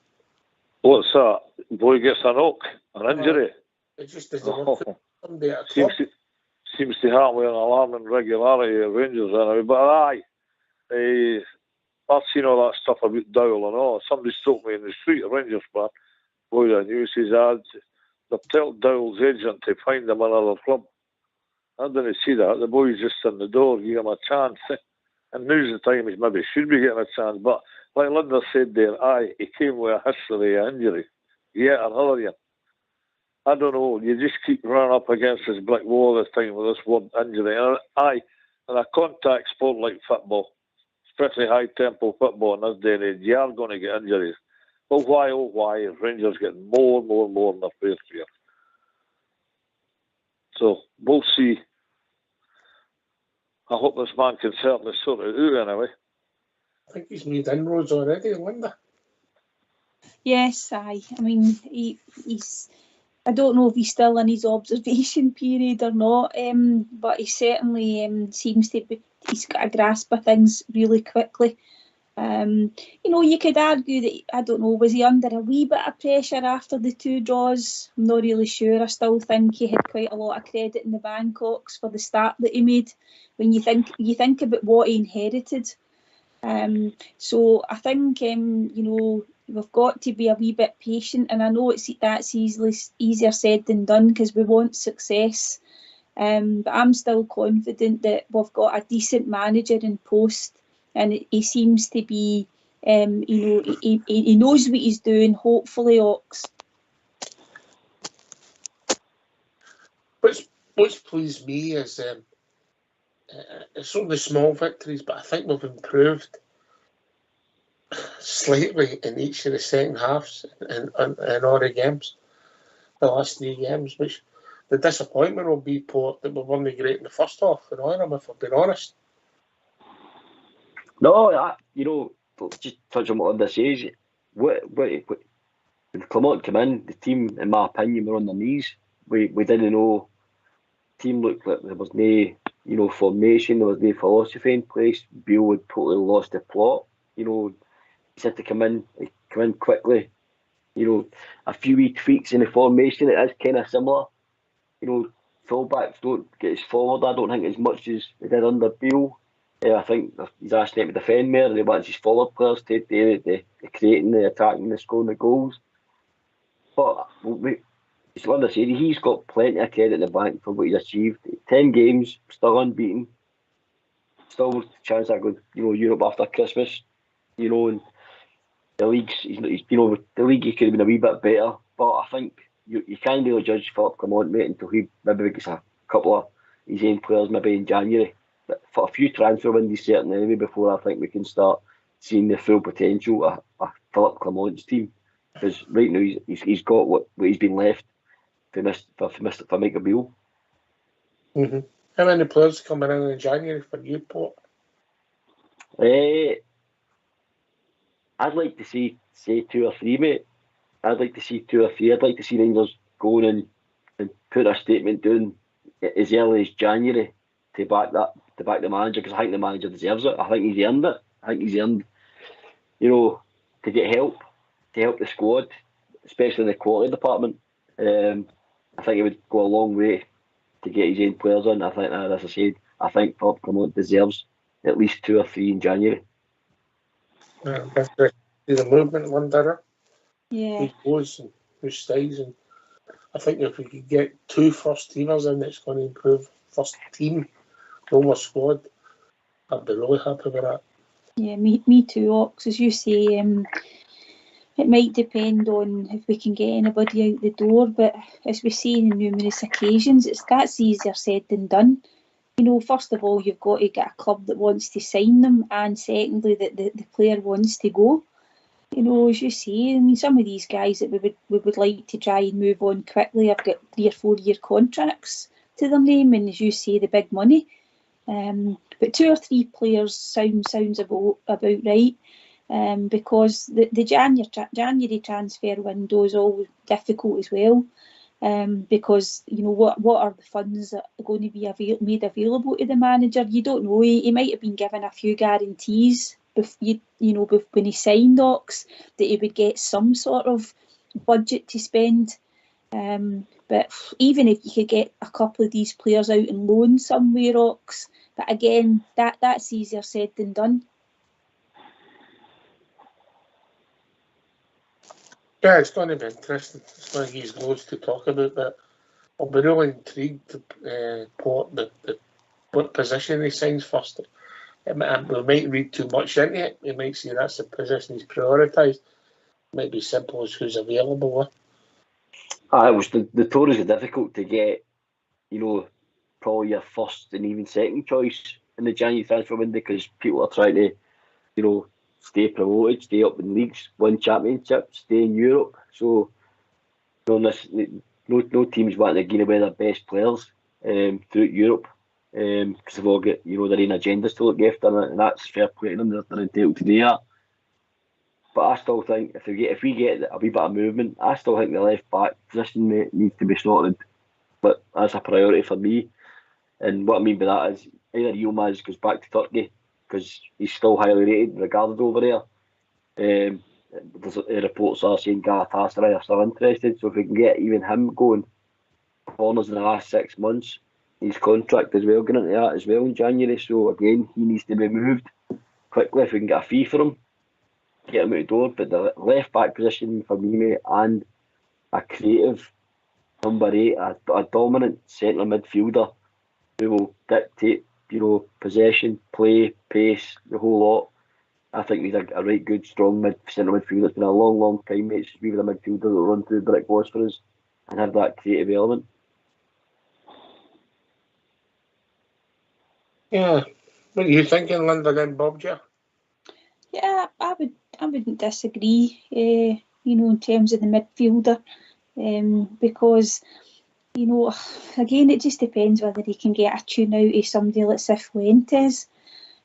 What's that? Boy gets a knock, an injury. It just doesn't work for somebody at a club. Seems to happen with an alarming regularity at Rangers anyway. But aye, I've seen all that stuff about Dowell and all. Somebody stopped me in the street, a Rangers fan. Boy, I knew his ads. They've told Dowell's agent to find him another club. I didn't see that. The boy's just in the door, give him a chance. And now's the time he maybe should be getting a chance. But like Linda said there, aye, he came with a history of injury. Yeah, another year. I don't know. You just keep running up against this brick wall this time with this word injury. And aye, in a contact sport like football, especially high-tempo football in this day and age, you are going to get injuries. But why, oh why, is Rangers getting more and more in their fair share? So, we'll see. I hope this man can certainly sort it out anyway. I think he's made inroads already, Linda. Yes, aye. I mean, he's... I don't know if he's still in his observation period or not, but he certainly seems to be... He's got a grasp of things really quickly. You know, you could argue that, I don't know, was he under a wee bit of pressure after the 2 draws? I'm not really sure. I still think he had quite a lot of credit in the Bangkoks for the start that he made. When you think about what he inherited. So I think, you know, we've got to be a wee bit patient, and I know that's easier said than done because we want success. But I'm still confident that we've got a decent manager in post, and he seems to be, you know, he knows what he's doing, hopefully, Ox. What's pleased me is it's only small victories, but I think we've improved slightly in each of the second halves in all the games, the last 3 games, which the disappointment will be, Port, that we weren't great in the first half, and on them, if I've been honest. No, you know, just touch on what Linda says. When Clement came in, the team, in my opinion, were on their knees. We didn't know. Team looked like there was no, you know, formation. There was no philosophy in place. Beale had totally lost the plot. You know, he had to come in quickly. You know, a few wee tweaks in the formation. It is kind of similar. You know, fullbacks don't get as forward, I don't think, as much as they did under Beale. I think he's asked them to defend more, and he wants his forward players to do the creating, the attacking, the scoring the goals. But it's what I said, he's got plenty of credit in the bank for what he's achieved. 10 games, still unbeaten, still chance I go, you know, Europe after Christmas, you know, and the league's, you know, the league he could have been a wee bit better. But I think you can't really judge Philip Clement, mate, until he maybe gets a couple of his own players maybe in January. But for a few transfer windows certainly anyway before I think we can start seeing the full potential of Philip Clement's team. Because right now he's got what he's been left for Michael Beale. Mm-hmm. How many players coming in January for you, Port? I'd like to say 2 or 3, mate. I'd like to see 2 or 3. I'd like to see Rangers going and put a statement down as early as January to back the manager, because I think the manager deserves it. I think he's earned it. I think he's earned, you know, to get help, to help the squad, especially in the quality department. I think it would go a long way to get his own players in. I think, as I said, I think Bob Clement deserves at least 2 or 3 in January. The movement one, Dara. Yeah. Who goes and who stays, and I think if we could get 2 first teamers in, it's going to improve first team, no more squad. I'd be really happy with that. Yeah, me too, Ox. As you say, it might depend on if we can get anybody out the door, but as we've seen on numerous occasions, that's easier said than done. You know, first of all, you've got to get a club that wants to sign them, and secondly, that the player wants to go. You know, as you say, I mean, some of these guys that we would like to try and move on quickly have got 3 or 4 year contracts to their name, and as you say, the big money. But 2 or 3 players sounds about right, because the January transfer window is always difficult as well. Because you know what are the funds that are going to be made available to the manager? You don't know. He might have been given a few guarantees when he signed Ox, that he would get some sort of budget to spend. But even if you could get a couple of these players out on loan somewhere, Ox, but again, that's easier said than done. Yeah, it's going to be interesting. It's going to give us loads to talk about, but I'll be really intrigued to what position he signs first. We might read too much into it. We might say that's the position he's prioritised. It might be simple as who's available. It was notoriously difficult to get, you know, probably your first and even second choice in the January transfer window, because people are trying to, you know, stay promoted, stay up in leagues, win championships, stay in Europe. So, you know, no teams want to give away their best players throughout Europe, because they've all got, you know, their own agendas to look after, and that's fair play to them. They're entitled to do that. But I still think if we get a wee bit of movement, I still think the left back position needs to be sorted. But that's a priority for me. And what I mean by that is either Yilmaz goes back to Turkey, because he's still highly rated and regarded over there. The reports are saying Galatasaray are still interested, so if we can get even him going corners in the last 6 months, his contract as well going into that as well in January. So again, he needs to be moved quickly if we can get a fee for him, get him out the door. But the left back position for me, mate, and a creative number 8, a dominant centre midfielder who will dictate, you know, possession, play, pace, the whole lot. I think he's a right good, strong centre midfielder. It's been a long time, mate, since we were a midfielder that will run through the brick walls for us and have that creative element. Yeah. What are you thinking, Linda, then, Bob? Yeah, I wouldn't disagree, you know, in terms of the midfielder, because, you know, again, it just depends whether he can get a tune out of somebody like Cifuentes.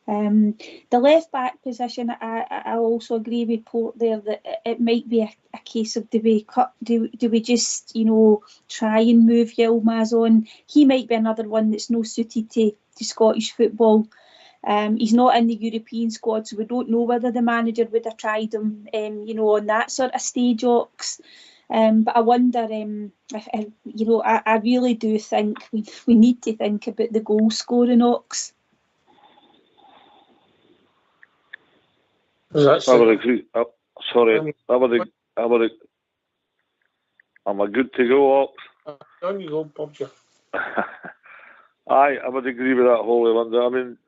The left back position, I also agree with Port there that it might be a case of do we just, you know, try and move Yilmaz on? He might be another one that's no suited to Scottish football. He's not in the European squad, so we don't know whether the manager would have tried him, you know, on that sort of stage, Ox. But I wonder, if, you know, I really do think we need to think about the goal scoring, Ox. I would agree. Sorry, am I good to go, Ox? On you go, Bob. I would agree with that wholly, Linda. I mean,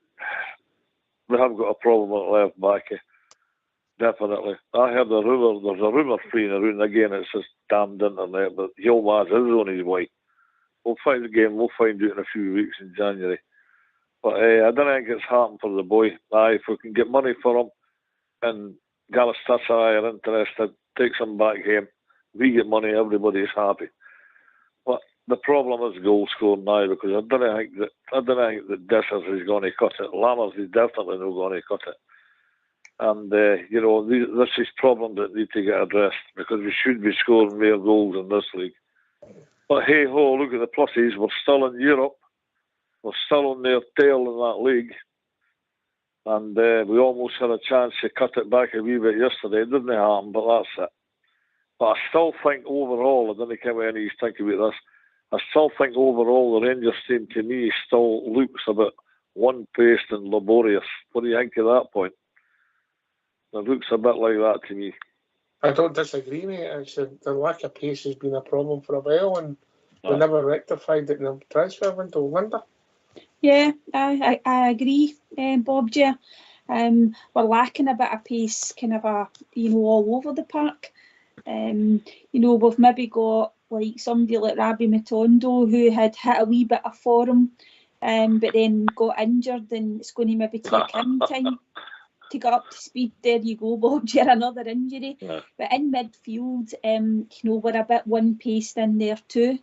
we have got a problem at left back, definitely. I heard there's a rumour fleeing around again, it's just damned internet, but Yilmaz is on his way. We'll find out in a few weeks in January. But I don't think it's happened for the boy. If we can get money for him, and Galatasaray are interested, takes him back home, we get money, everybody's happy. But the problem is goal scoring now, because I don't think that Dessers is going to cut it. Lammers is definitely not going to cut it. And, you know, this is problems that need to get addressed, because we should be scoring more goals in this league. But hey ho, look at the pluses. We're still in Europe. We're still on their tail in that league. And we almost had a chance to cut it back a wee bit yesterday. It didn't happen, but that's it. But I still think overall, I didn't care what anybody's thinking about this, I still think overall the Rangers team to me still looks a bit one-paced and laborious. What do you think of that point? It looks a bit like that to me. I don't disagree, mate. It's the lack of pace has been a problem for a while, and we never rectified it in the transfer window. Linda? Yeah, I agree, Bob. Yeah, we're lacking a bit of pace, kind of all over the park. We've maybe got like somebody like Rabbi Matondo who had hit a wee bit of form, but then got injured, and it's going to maybe take him time to get up to speed. There you go, Bob. You're another injury. Yeah. But in midfield, we're a bit one-paced in there too.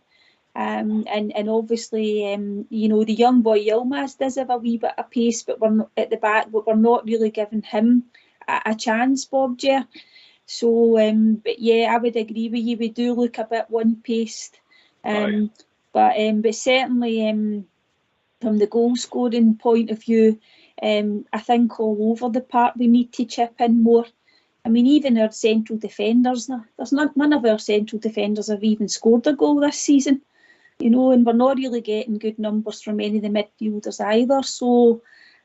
And obviously, the young boy Yilmaz does have a wee bit of pace, but we're not, at the back, but we're not really giving him a chance, Bob. Yeah. So, but yeah, I would agree with you. We do look a bit one-paced, but certainly from the goal scoring point of view, I think all over the park we need to chip in more. I mean, even our central defenders, none of our central defenders have even scored a goal this season, and we're not really getting good numbers from any of the midfielders either. So,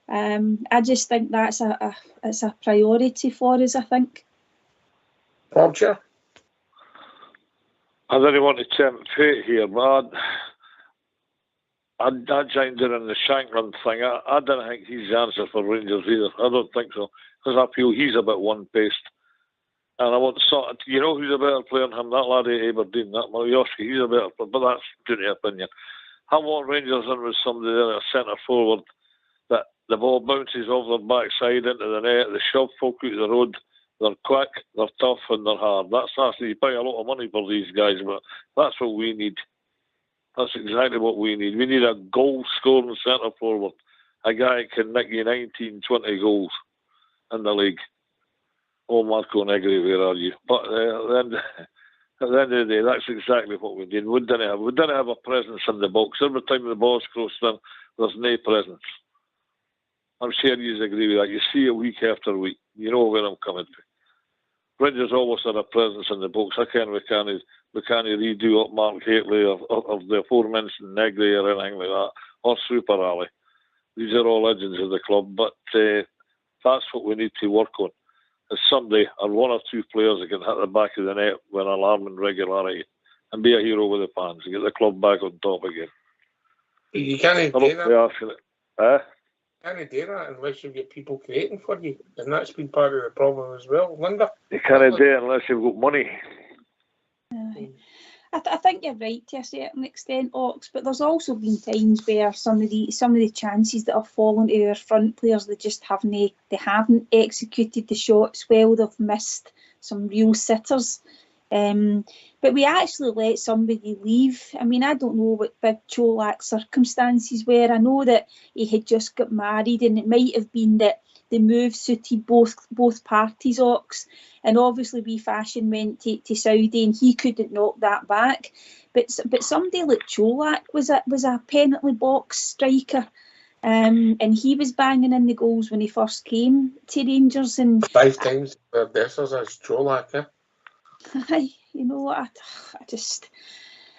I just think that's it's a priority for us, I think. Bob, yeah. I don't want to tempt fate here, but I joined in the Shankland thing. I don't think he's the answer for Rangers either. I don't think so, because I feel he's a bit one-paced. And I want to sort of, who's a better player than him? That lad at Aberdeen, that Malioski, he's a better player, but that's down to opinion. I want Rangers in with somebody there at centre forward that the ball bounces off their backside into the net, they shove folk out the road. They're quick, they're tough, and they're hard. That's you pay a lot of money for these guys, but that's what we need. That's exactly what we need. We need a goal-scoring centre forward, a guy that can nick you 19, 20 goals in the league. Oh, Marco Negri, where are you? But at the end of the day, that's exactly what we need. We didn't have a presence in the box. Every time the ball's crossed in, there's no presence. I'm sure you agree with that. You see it week after week. You know where I'm coming to. Rangers always had a presence in the box. We can't redo up Mark Hateley or the aforementioned Negri or anything like that, or Super Ali. These are all legends of the club, but that's what we need to work on. Is somebody or one or two players that can hit the back of the net with alarming regularity and be a hero with the fans and get the club back on top again. You can't do that. You can't do that unless you get people creating for you, and that's been part of the problem as well. Linda? You can't do it unless you've got money. I think you're right to a certain extent, Ox, but there's also been times where some of the chances that have fallen to our front players, they haven't executed the shots well. They've missed some real sitters. But we actually let somebody leave. I mean, I don't know what Big Cholak's circumstances were. I know that he had just got married, and it might have been that the move suited both parties, Ox. And obviously, we Fashion went to Saudi, and he couldn't knock that back. But somebody like Cholak was a penalty box striker, and he was banging in the goals when he first came to Rangers. And 5 times their debtors as Cholak, eh? You know what?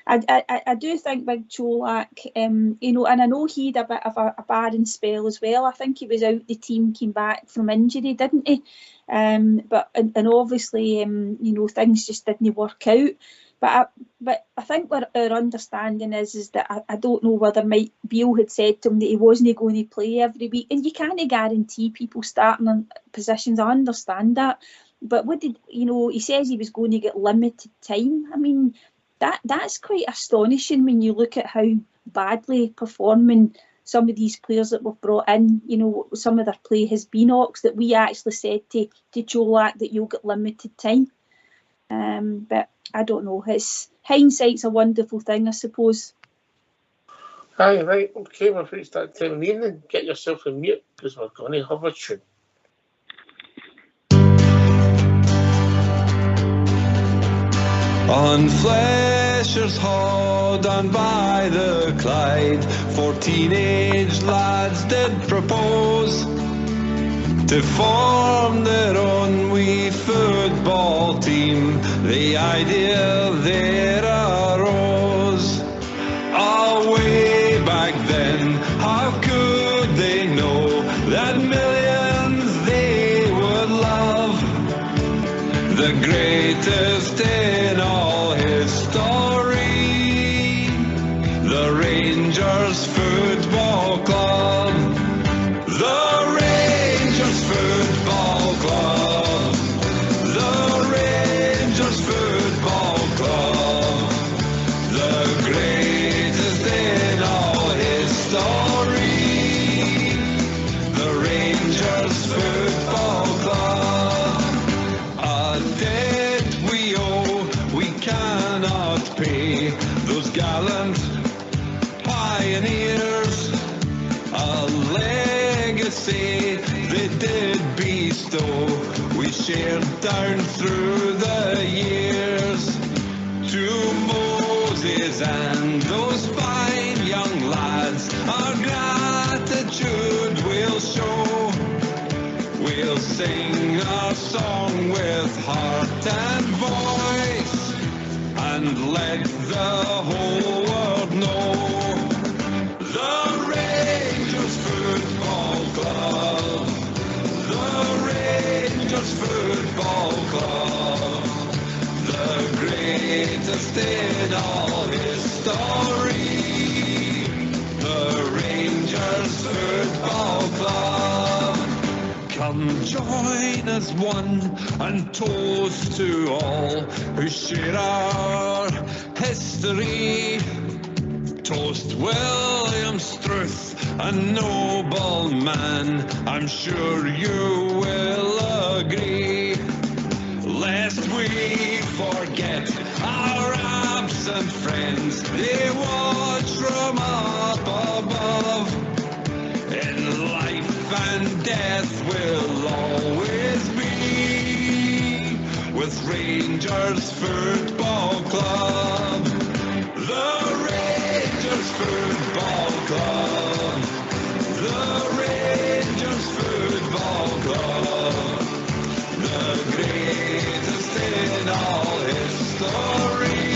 I do think Big Cholak, and I know he had a bit of a barren spell as well. I think he was out the team, came back from injury, didn't he? But obviously, things just didn't work out. But I think what our understanding is that I don't know whether Mike Beale had said to him that he wasn't going to play every week, and you can't guarantee people starting in positions. I understand that. But he says he was going to get limited time. I mean, that's quite astonishing when you look at how badly performing some of these players that we've brought in, some of their play has been, Ox, that we actually said to Cholak that you'll get limited time. But I don't know. Hindsight's a wonderful thing, I suppose. Aye, right. Okay, we've reached that time of the evening. Get yourself a mute because we're going to have a tune. On Flesher's Haw, down by the Clyde, 4 teenage lads did propose to form their own wee football team. The idea there arose. Oh, way back then, how could they the greatest in all history, the Rangers Football Club, the Rangers Football Club, the Rangers Football Club, the greatest in all history, the Rangers Football Club. A debt we owe, we cannot pay, those gallant pioneers, a legacy they did bestow, we shared down through the years. To Moses and those fine young lads, our gratitude we'll show. We'll sing our song with heart and voice, and let the whole world know. The Rangers Football Club, the Rangers Football Club, the greatest in all history, the Rangers Football Club. Come join as one and toast to all who share our history. Toast William Struth, a noble man, I'm sure you will agree. Lest we forget our absent friends, they watch from up above. In life and death will always be with Rangers Football Club. The Rangers Football Club, the Rangers Football Club, the greatest in all history,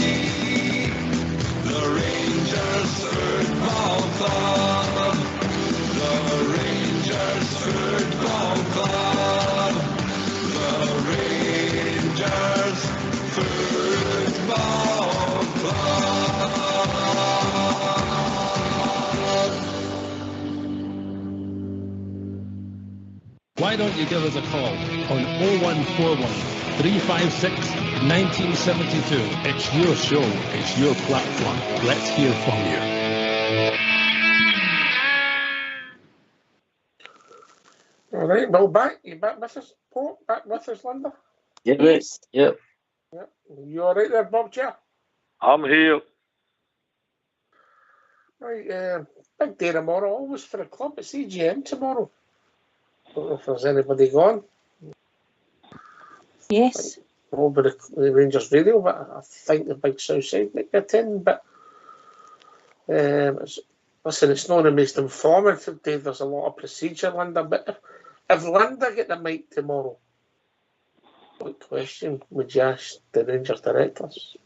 the Rangers Football Club, the Rangers Football Club, the Rangers Football Club. Why don't you give us a call on 0141 356 1972. It's your show, it's your platform. Let's hear from you. All right, Bill, back. You back with us, Paul? Back with us, Linda? Yeah, right. Yep. Yep. You all right there, Bob Chair? I'm here. Right, big day tomorrow, always for the club. It's EGM tomorrow. Don't know if there's anybody gone. Yes. Over the Rangers Radio, but I think the big South Side might be attending. But listen, it's not the most informative day. There's a lot of procedure, Linda. But if Linda get the mic tomorrow, what question would you ask the Rangers directors?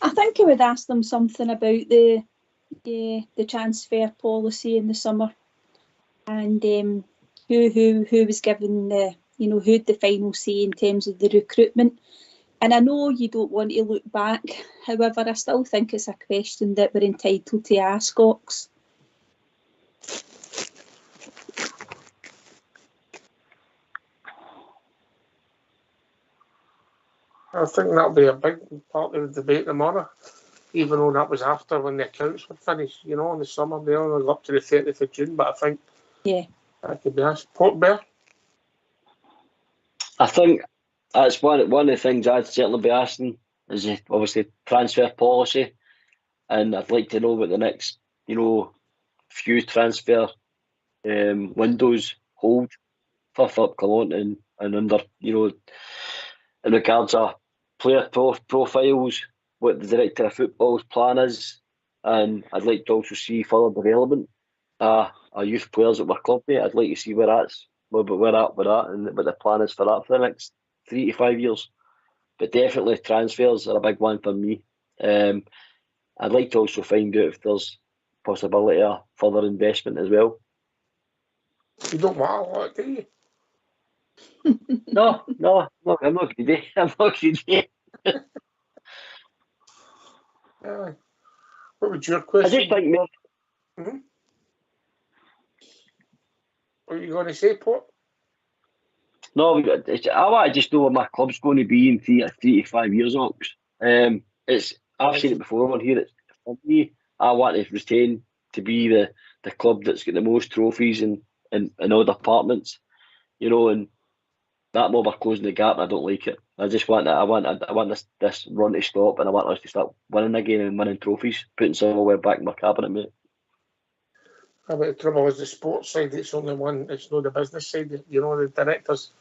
I think I would ask them something about the transfer policy in the summer, and who was given the, who had the final say in terms of the recruitment. And I know you don't want to look back, however, I still think it's a question that we're entitled to ask, Ox. I think that'll be a big part of the debate tomorrow, even though that was after when the accounts were finished, in the summer. They only got up to the 30th of June, but I think that could be asked. Port Bear? I think that's one of the things I'd certainly be asking is obviously transfer policy, and I'd like to know what the next, few transfer windows hold for Philip Clement and under, in regards to player profiles, what the director of football's plan is, and I'd like to also see further development our youth players at our club, mate. I'd like to see where at with that and what the plan is for that for the next 3 to 5 years. But definitely transfers are a big one for me. I'd like to also find out if there's possibility of further investment as well. You don't want a lot, do you? No, I'm not greedy. I'm not greedy. What was your I question? just think, Mel, What are you going to say, Port? no, I want to just know where my club's going to be in 3 to 5 years, Ox. I've seen it before on here. For me, I want to retain to be the club that's got the most trophies in all departments, you know, and that mob are closing the gap. I don't like it. I just want that. I want this run to stop, and I want us to start winning again and winning trophies, putting silverware back in my cabinet, mate. But the trouble is the sports side. It's only one. It's not the business side. You know, the directors.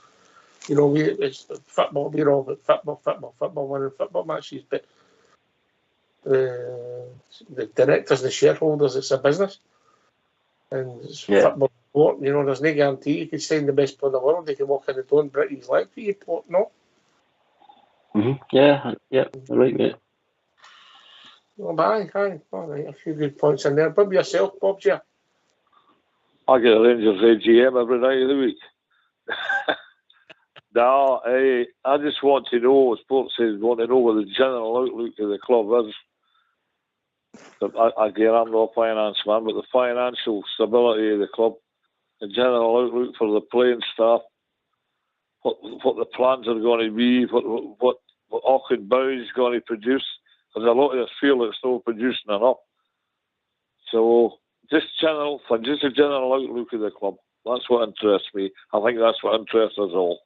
You know, it's football. We're all about football, winning football matches. But the directors, the shareholders, it's a business, and it's football sport. You know, there's no guarantee you could sign the best player in the world. They can walk in the door and break his leg for you. Port, no. Yeah, right, mate. Well, aye. All right, a few good points in there. What about yourself, Bob? Yeah. I get a Rangers AGM every night of the week. No, I just want to know, sports says, want to know what the general outlook of the club is. Again, I'm not a finance man, but the financial stability of the club, the general outlook for the playing staff, what the plans are going to be, what Auckland Bow is going to produce, because a lot of us feel it's not producing enough. So, just a general outlook of the club. That's what interests me. I think that's what interests us all.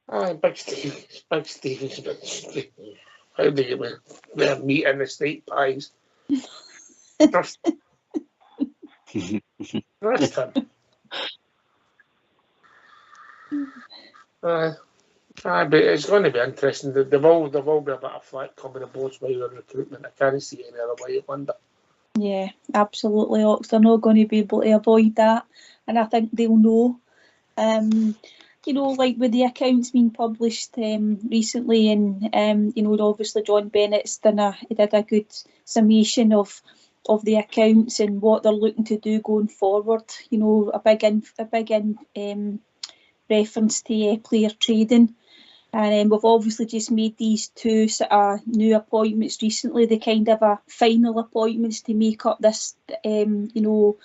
Aye, Big Stevens. How do you their meat in the steak pies? Trust him. But it's going to be interesting. They've all be a bit of flack coming aboard with recruitment. I can't see any other way, I wonder. Yeah, absolutely, Ox. They're not going to be able to avoid that, and I think they'll know. You know, like with the accounts being published recently, and you know, obviously John Bennett's did a good summation of the accounts and what they're looking to do going forward. You know, a big reference to player trading. And we've obviously just made these two sort of new appointments recently. They kind of a final appointments to make up this, you know,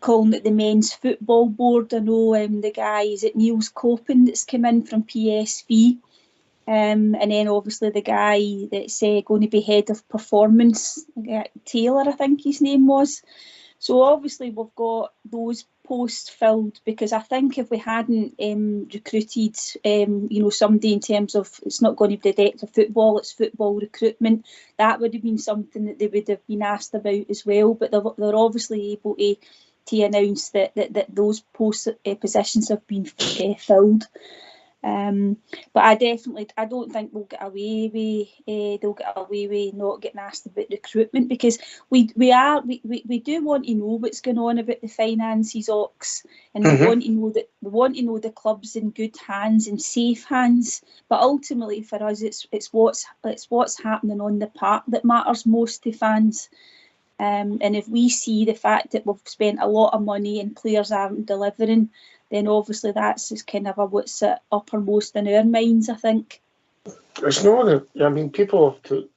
calling it the Men's Football Board. I know the guy, is it Niels Copen, that's come in from PSV. And then obviously the guy that's going to be head of performance, Taylor, I think his name was. So obviously we've got those posts filled, because I think if we hadn't recruited, you know, somebody in terms of, it's not going to be the director of football, it's football recruitment, that would have been something that they would have been asked about as well. But they're obviously able to announce that those positions have been filled. But I don't think they'll get away with not getting asked about recruitment, because we do want to know what's going on about the finances, Ox, and we want to know the club's in good hands and safe hands. But ultimately for us, it's what's happening on the park that matters most to fans. And if we see the fact that we've spent a lot of money and players aren't delivering, then obviously that's just kind of what's uppermost in our minds, I think. It's not, I mean, people have took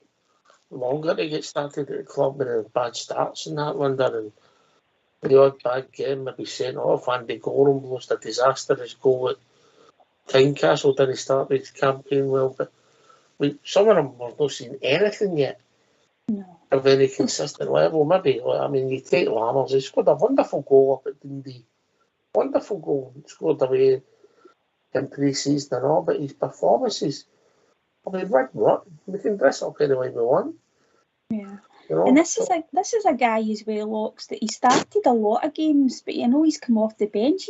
longer to get started at the club with bad starts and that, Linda, and the odd bad game maybe sent off. Andy Gorham lost a disastrous goal at Tynecastle, didn't start his campaign well, but some of them have not seen anything yet. No. A very consistent level, maybe. I mean, you take Lammers, he scored a wonderful goal up at Dundee. Wonderful goal, scored away in pre-season and all, but his performances, I mean, we can dress up any way we want. Yeah. You know? And this is a guy as well, Ox, that he started a lot of games, but you know he's come off the bench.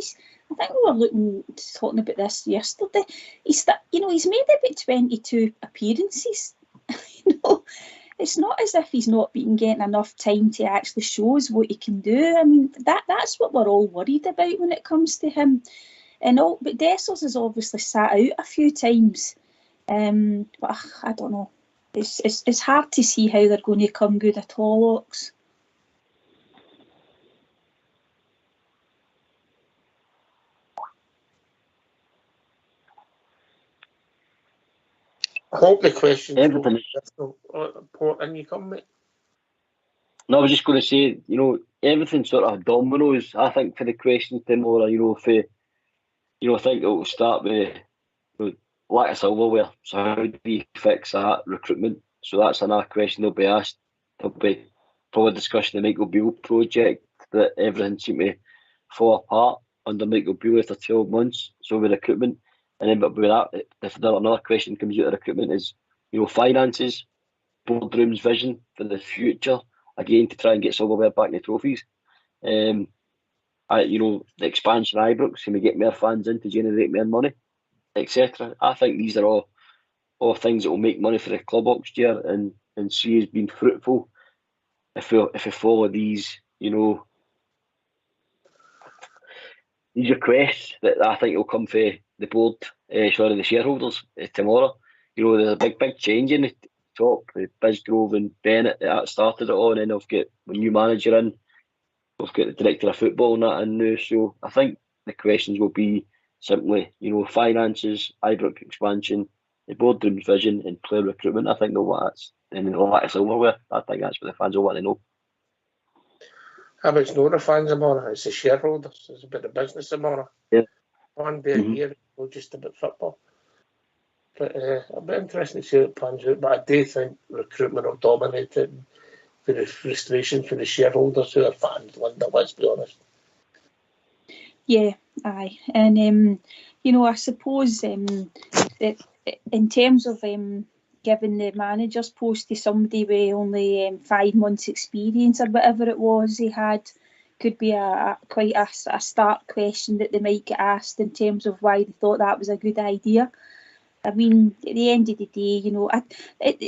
I think we were talking about this yesterday. He's made about 22 appearances. You know, it's not as if he's not been getting enough time to actually show us what he can do. I mean, that's what we're all worried about when it comes to him. But Dessers has obviously sat out a few times. But I don't know. It's hard to see how they're going to come good at all, Ox. I hope the questions Everything. Port, in you come, mate. No, I was just going to say, you know, everything sort of dominoes. I think for the questions tomorrow, you know, I think it will start with lack of silverware. So how do you fix that? Recruitment. So that's another question they'll be asked. There'll be probably discussion the Michael Beale project, that everything seemed to fall apart under Michael Beale after 12 months. So with recruitment, and then but with that, if another question comes out of recruitment is, you know, finances, boardrooms, vision for the future. Again, to try and get silverware back in the trophies. You know, the expansion of Ibrox, can we get more fans in to generate more money, etc. I think these are all things that will make money for the club next year, and see as being fruitful if we follow these, you know, these requests that I think will come for the board, the shareholders tomorrow. You know, there's a big change in the top. Bisgrove and Bennett, that started it all, and then they've got a new manager in. We've got the director of football and that in now. So I think the questions will be simply, you know, finances, Ibrox expansion, the boardroom's vision, and player recruitment. I think they'll want that, and they'll want silverware. I think that's what the fans will want to know. It's not the fans tomorrow, it's the shareholders. It's about the business tomorrow. Yeah. One day a year, not just about football. But it'll be interesting to see how it pans out. But I do think recruitment will dominate it for the frustration for the shareholders who are fans, Linda, let's be honest. Yeah, aye. And, you know, I suppose that in terms of giving the manager's post to somebody with only 5 months' experience or whatever it was he had, could be quite a start question that they might get asked in terms of why they thought that was a good idea. I mean, at the end of the day,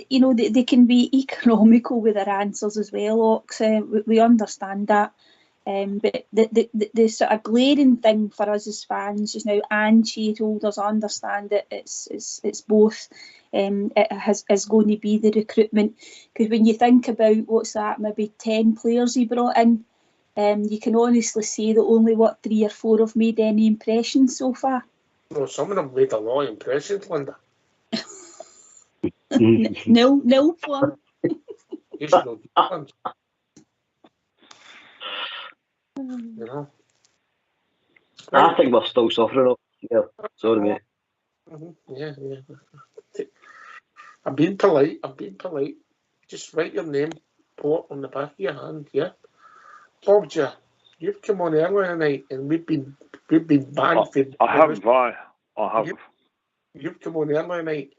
you know, they can be economical with their answers as well, Ox. We understand that. But the sort of glaring thing for us as fans just now and shareholders understand that it's both. It is going to be the recruitment, because when you think about what's that, maybe 10 players he brought in, you can honestly say that only 3 or 4 have made any impressions so far. Well, some of them made a lot of impressions, Linda. No plan. You should know plans. You know. I think we're still suffering. Yeah, sorry, mate. Yeah. I'm being polite. Just write your name, Port, on the back of your hand, yeah? Bob, you've come on earlier tonight and we've been banned for... I have, I have. You've come on earlier tonight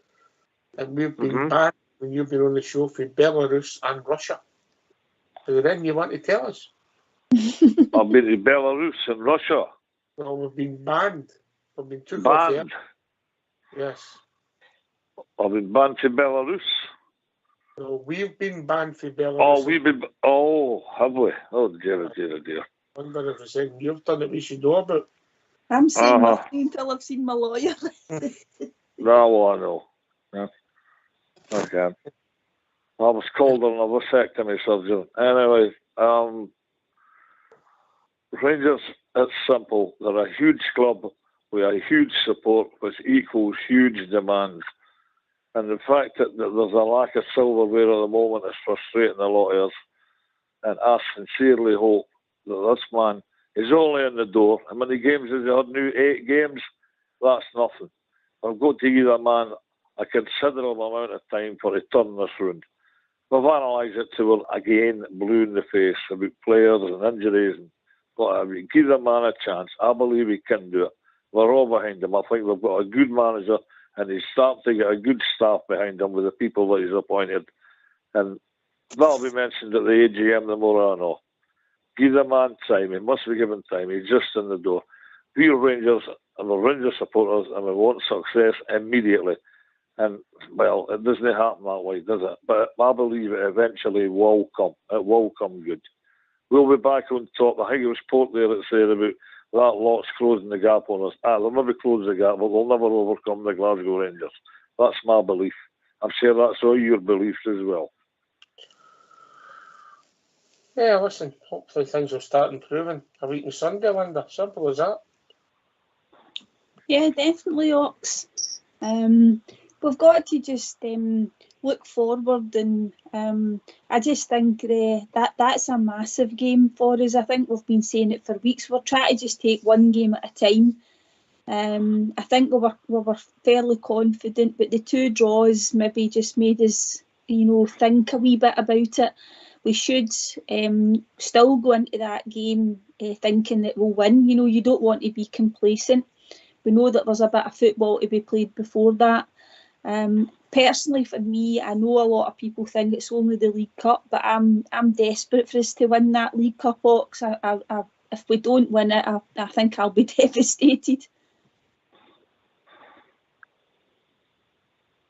and we've been banned when you've been on the show for Belarus and Russia. So then you want to tell us? I've been in Belarus and Russia. Well, we've been banned. We've been took off air. Yes. I've been banned to Belarus. No, we've been banned for Belarus. Have we? Oh, dear. 100%. You've done it, we should know about. I'm saying nothing until I've seen my lawyer. No, I know. Yeah. Okay. I was called on a vasectomy surgeon. Anyway, Rangers, it's simple. They're a huge club with a huge support, which equals huge demands. And the fact that there's a lack of silverware at the moment is frustrating a lot of us. And I sincerely hope that this man is only in the door. How many games has he had now? 8 games? That's nothing. I've got to give a man a considerable amount of time for to turn this round. We've analysed it to her again, blue in the face about players and injuries and whatever. Give the man a chance. I believe he can do it. We're all behind him. I think we've got a good manager and he's starting to get a good staff behind him with the people that he's appointed. And that'll be mentioned at the AGM tomorrow, I know. Give the man time. He must be given time. He's just in the door. We're Rangers and we're Rangers supporters and we want success immediately. And, well, it doesn't happen that way, does it? But I believe it eventually will come. It will come good. We'll be back on top. I think it was Port there that said about that lot's closing the gap on us. They'll never close the gap, but they'll never overcome the Glasgow Rangers. That's my belief. I'm sure that's all your beliefs as well. Yeah, listen, hopefully things will start improving a week on Sunday, Linda. Simple as that. Yeah, definitely, Ox. we've got to just look forward, and I just think that's a massive game for us. I think we've been saying it for weeks. We're trying to just take one game at a time. I think we were fairly confident, but the 2 draws maybe just made us, think a wee bit about it. We should still go into that game thinking that we'll win. You don't want to be complacent. We know that there's a bit of football to be played before that. Personally, for me, I know a lot of people think it's only the League Cup, but I'm desperate for us to win that League Cup, Ox. If we don't win it, I think I'll be devastated.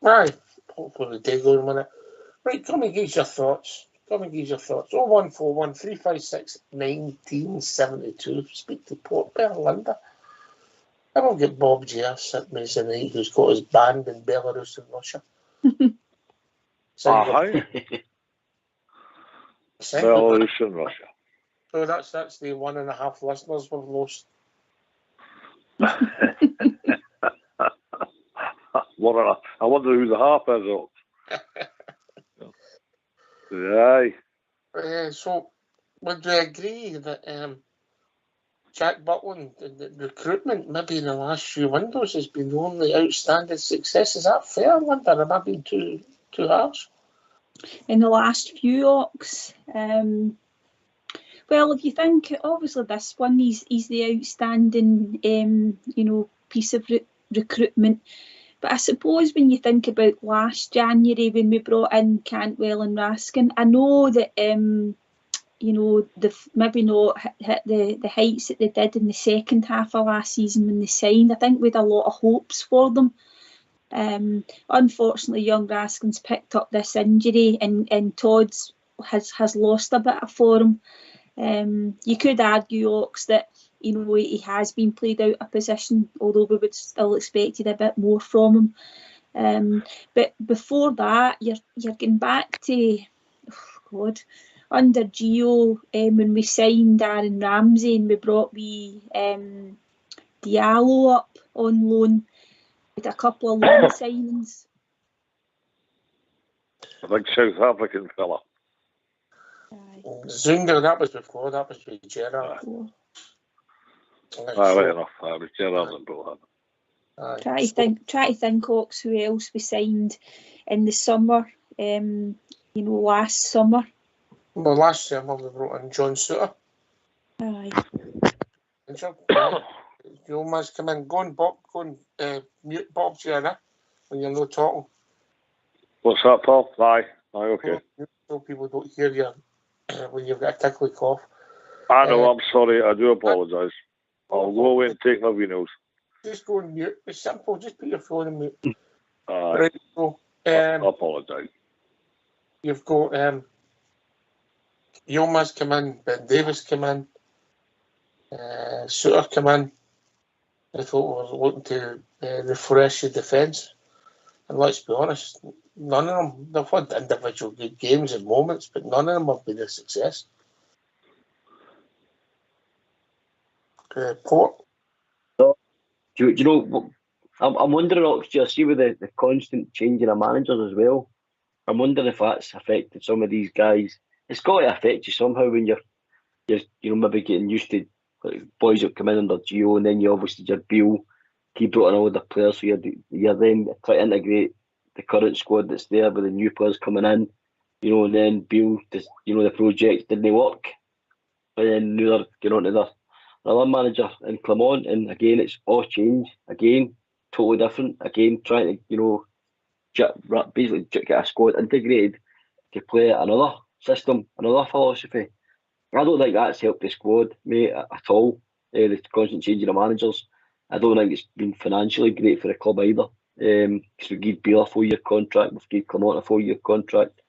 Aye, hopefully they go and win it. Right, come and give your thoughts. 0141 356 1972. Speak to Port Berlinda. I will get Bob J. sitting with us tonight, who's got his band in Belarus and Russia. Belarus and Russia. So that's the 1.5 listeners we've lost. I wonder who the half is. Aye. So, would we agree that Jack Butland, the recruitment, maybe in the last few windows, has been the only outstanding success? Is that fair, Linda? Am I being too harsh? In the last few, Ox. Well, if you think, obviously this one, he's the outstanding, piece of recruitment. But I suppose when you think about last January when we brought in Cantwell and Raskin, I know that, they've maybe not hit the heights that they did in the second half of last season when they signed. I think we had a lot of hopes for them. Unfortunately, young Raskin's picked up this injury, and Todd's has lost a bit of form. You could argue, Ox, that he has been played out of position, although we would still expected a bit more from him. But before that, you're getting back to under Gio, when we signed Darren Ramsey and we brought Diallo up on loan. With a couple of loan signings. I think South African fella. Zunga, that was before. That was with Gerard. Right enough. I was Gerard and Bill. Try to think, Ox, who else we signed in the summer. Last summer. Well, last summer we brought in John Suter. Aye. You must come in. Go and mute Bob Jenna when you're not talking. What's that, Paul? Aye, okay. So people don't hear you when you've got a tickly cough. I know, I'm sorry. I do apologise. I'll go away and take my vinyls. Just go and mute. It's simple. Just put your phone in mute. Aye. Right, so, I apologise. You've got Yilmaz come in, Ben Davis come in, Suter come in. I thought we were looking to refresh the defence. And let's be honest, none of them, they've had individual good games and moments, but none of them have been a success. Port? Do you know, I'm wondering, do you see with the constant changing of managers as well? I'm wondering if that's affected some of these guys. It's got to affect you somehow when you're maybe getting used to like boys that come in under Gio, and then you obviously your Beale, he brought in all the players, so you're then trying to integrate the current squad that's there with the new players coming in, and then Beale, the project didn't work, and then now they're getting on to another manager in Clermont, and again it's all changed, again totally different, again trying to basically get a squad integrated to play another system, another philosophy. I don't think that's helped the squad, mate, at all. The constant changing of managers. I don't think it's been financially great for the club either. Because we gave Beale a 4-year contract, we've given Clermont a 4-year contract.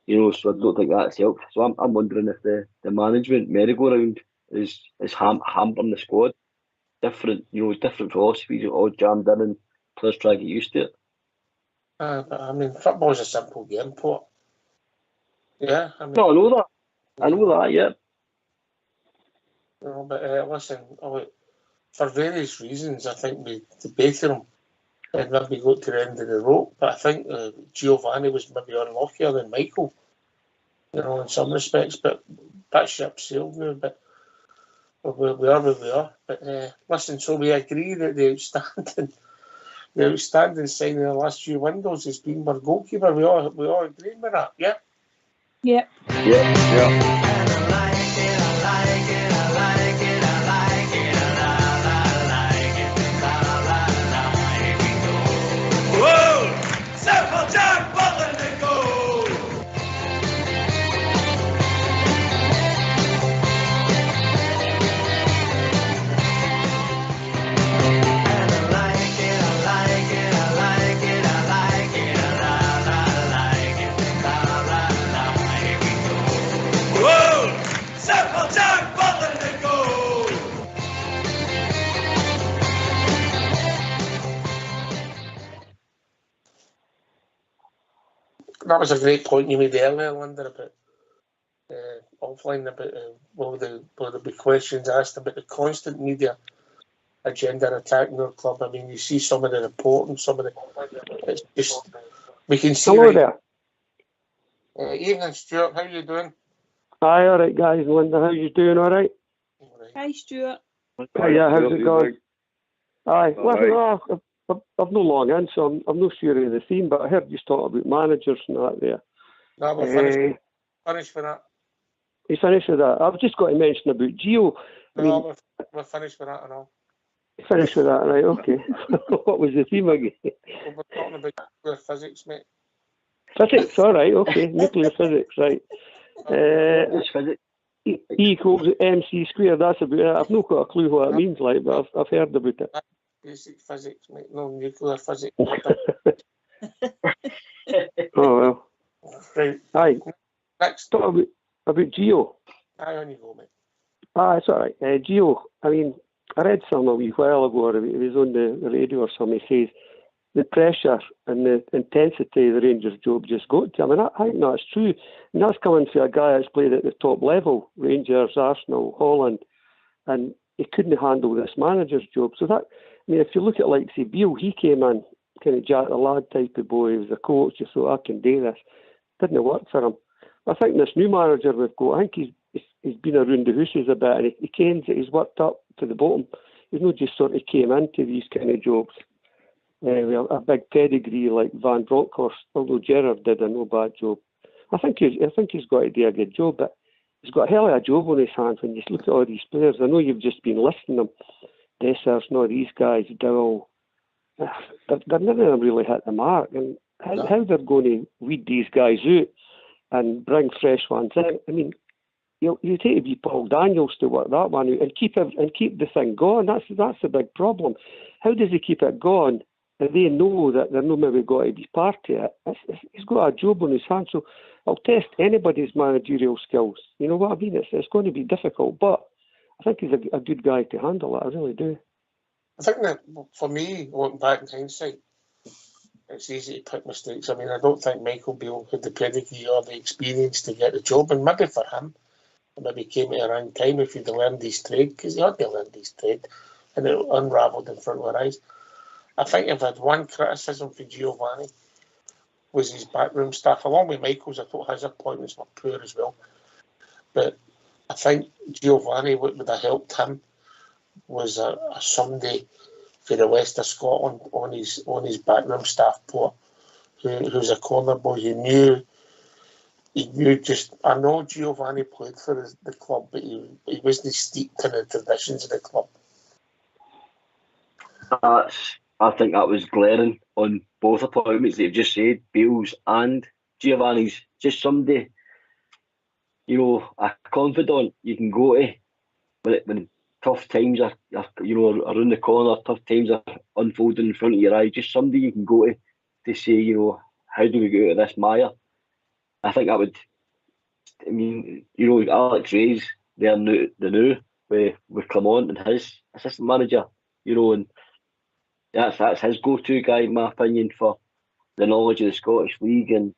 So I don't think that's helped. So I'm wondering if the management merry-go-round is hampering the squad. Different philosophies all jammed in, and players try to get used to it. I mean, football's a simple game, Port. Yeah, I mean. No, I know that. Yeah. But listen, for various reasons, I think we debated them. and maybe got to the end of the rope. But I think Giovanni was maybe unluckier than Michael, you know, in some respects. But that ship sailed now. But we are where we are. But listen, so we agree that the outstanding sign in the last few windows has been our goalkeeper. We all agree with that, yeah? Yeah. Yeah. That was a great point you made earlier, Linda, about offline, about will there be questions asked about the constant media agenda attacking our club. I mean, you see some of the reporting, some of the... It's just... We can see... Hello there. Ian, Stuart, how you doing? Hi, all right, guys. Linda, how you doing? All right? Hi, Stuart. Yeah, how's it going? Aye, All well, I've no long in, so I'm not sure of the theme, but I heard you talk about managers and that there. No, we're finished. Finished with that. You finished with that? I've just got to mention about Gio. No, we're finished with that and all. Finished with that, right? Okay. What was the theme again? Well, we're talking about nuclear physics, mate. Physics, all right, okay. Nuclear physics, right. It's physics. E equals MC squared, that's about it. I've not got a clue what it means, like, but I've heard about it. Basic physics, mate. No nuclear physics. Oh, well. Right. Aye. Next. Talk about Gio. Aye, on you go, mate. It's all right. Gio, I mean, I read something a wee while ago, or it was on the radio or something, he says the pressure and the intensity of the Rangers job just got to him. I mean, I think that's true. And that's coming from a guy that's played at the top level, Rangers, Arsenal, Holland, and he couldn't handle this manager's job. So that, I mean, if you look at, like, say, Beale, he came in, kind of Jack the Lad type of boy, he was a coach, you thought, I can do this. Didn't work for him. I think this new manager we've got, I think he's been around the houses a bit, and he kens that he's worked up to the bottom. He's not just sort of came into these kind of jobs with a big pedigree like Van Bronckhorst, although Gerrard did a no bad job. I think he's got to do a good job, but he's got a hell of a job on his hands when you look at all these players. I know you've just been listing them, Dessers and all these guys, Dowell. None of them really hit the mark, and how they're going to weed these guys out and bring fresh ones in. I mean, you take to be Paul Daniels to work that one out and keep the thing going. That's the big problem. How does he keep it going? And they know that they're not maybe got to be part of it. He's got a job on his hands, so I'll test anybody's managerial skills. You know what I mean? It's going to be difficult, but I think he's a good guy to handle it. I really do. I think that for me, looking back in hindsight, it's easy to pick mistakes. I mean, I don't think Michael Beale had the pedigree or the experience to get the job, and maybe for him, it maybe came at the wrong time if he'd learned his trade, because he had to learn his trade, and it unravelled in front of our eyes. I think if I had one criticism for Giovanni was his backroom staff, along with Michael's. I thought his appointments were poor as well. But I think Giovanni, what would have helped him was a somebody for the west of Scotland on his backroom staff, who's a corner boy. He knew just. I know Giovanni played for the club, but he wasn't steeped in the traditions of the club. I think that was glaring on both appointments that you've just said, Beale's and Giovanni's. Just somebody, a confidant you can go to when tough times are around the corner, tough times are unfolding in front of your eyes. Just somebody you can go to say, how do we get out of this mire? I think that would. I mean, Alex Ray's there the new with Clement and his assistant manager, and that's his go-to guy, in my opinion, for the knowledge of the Scottish League. And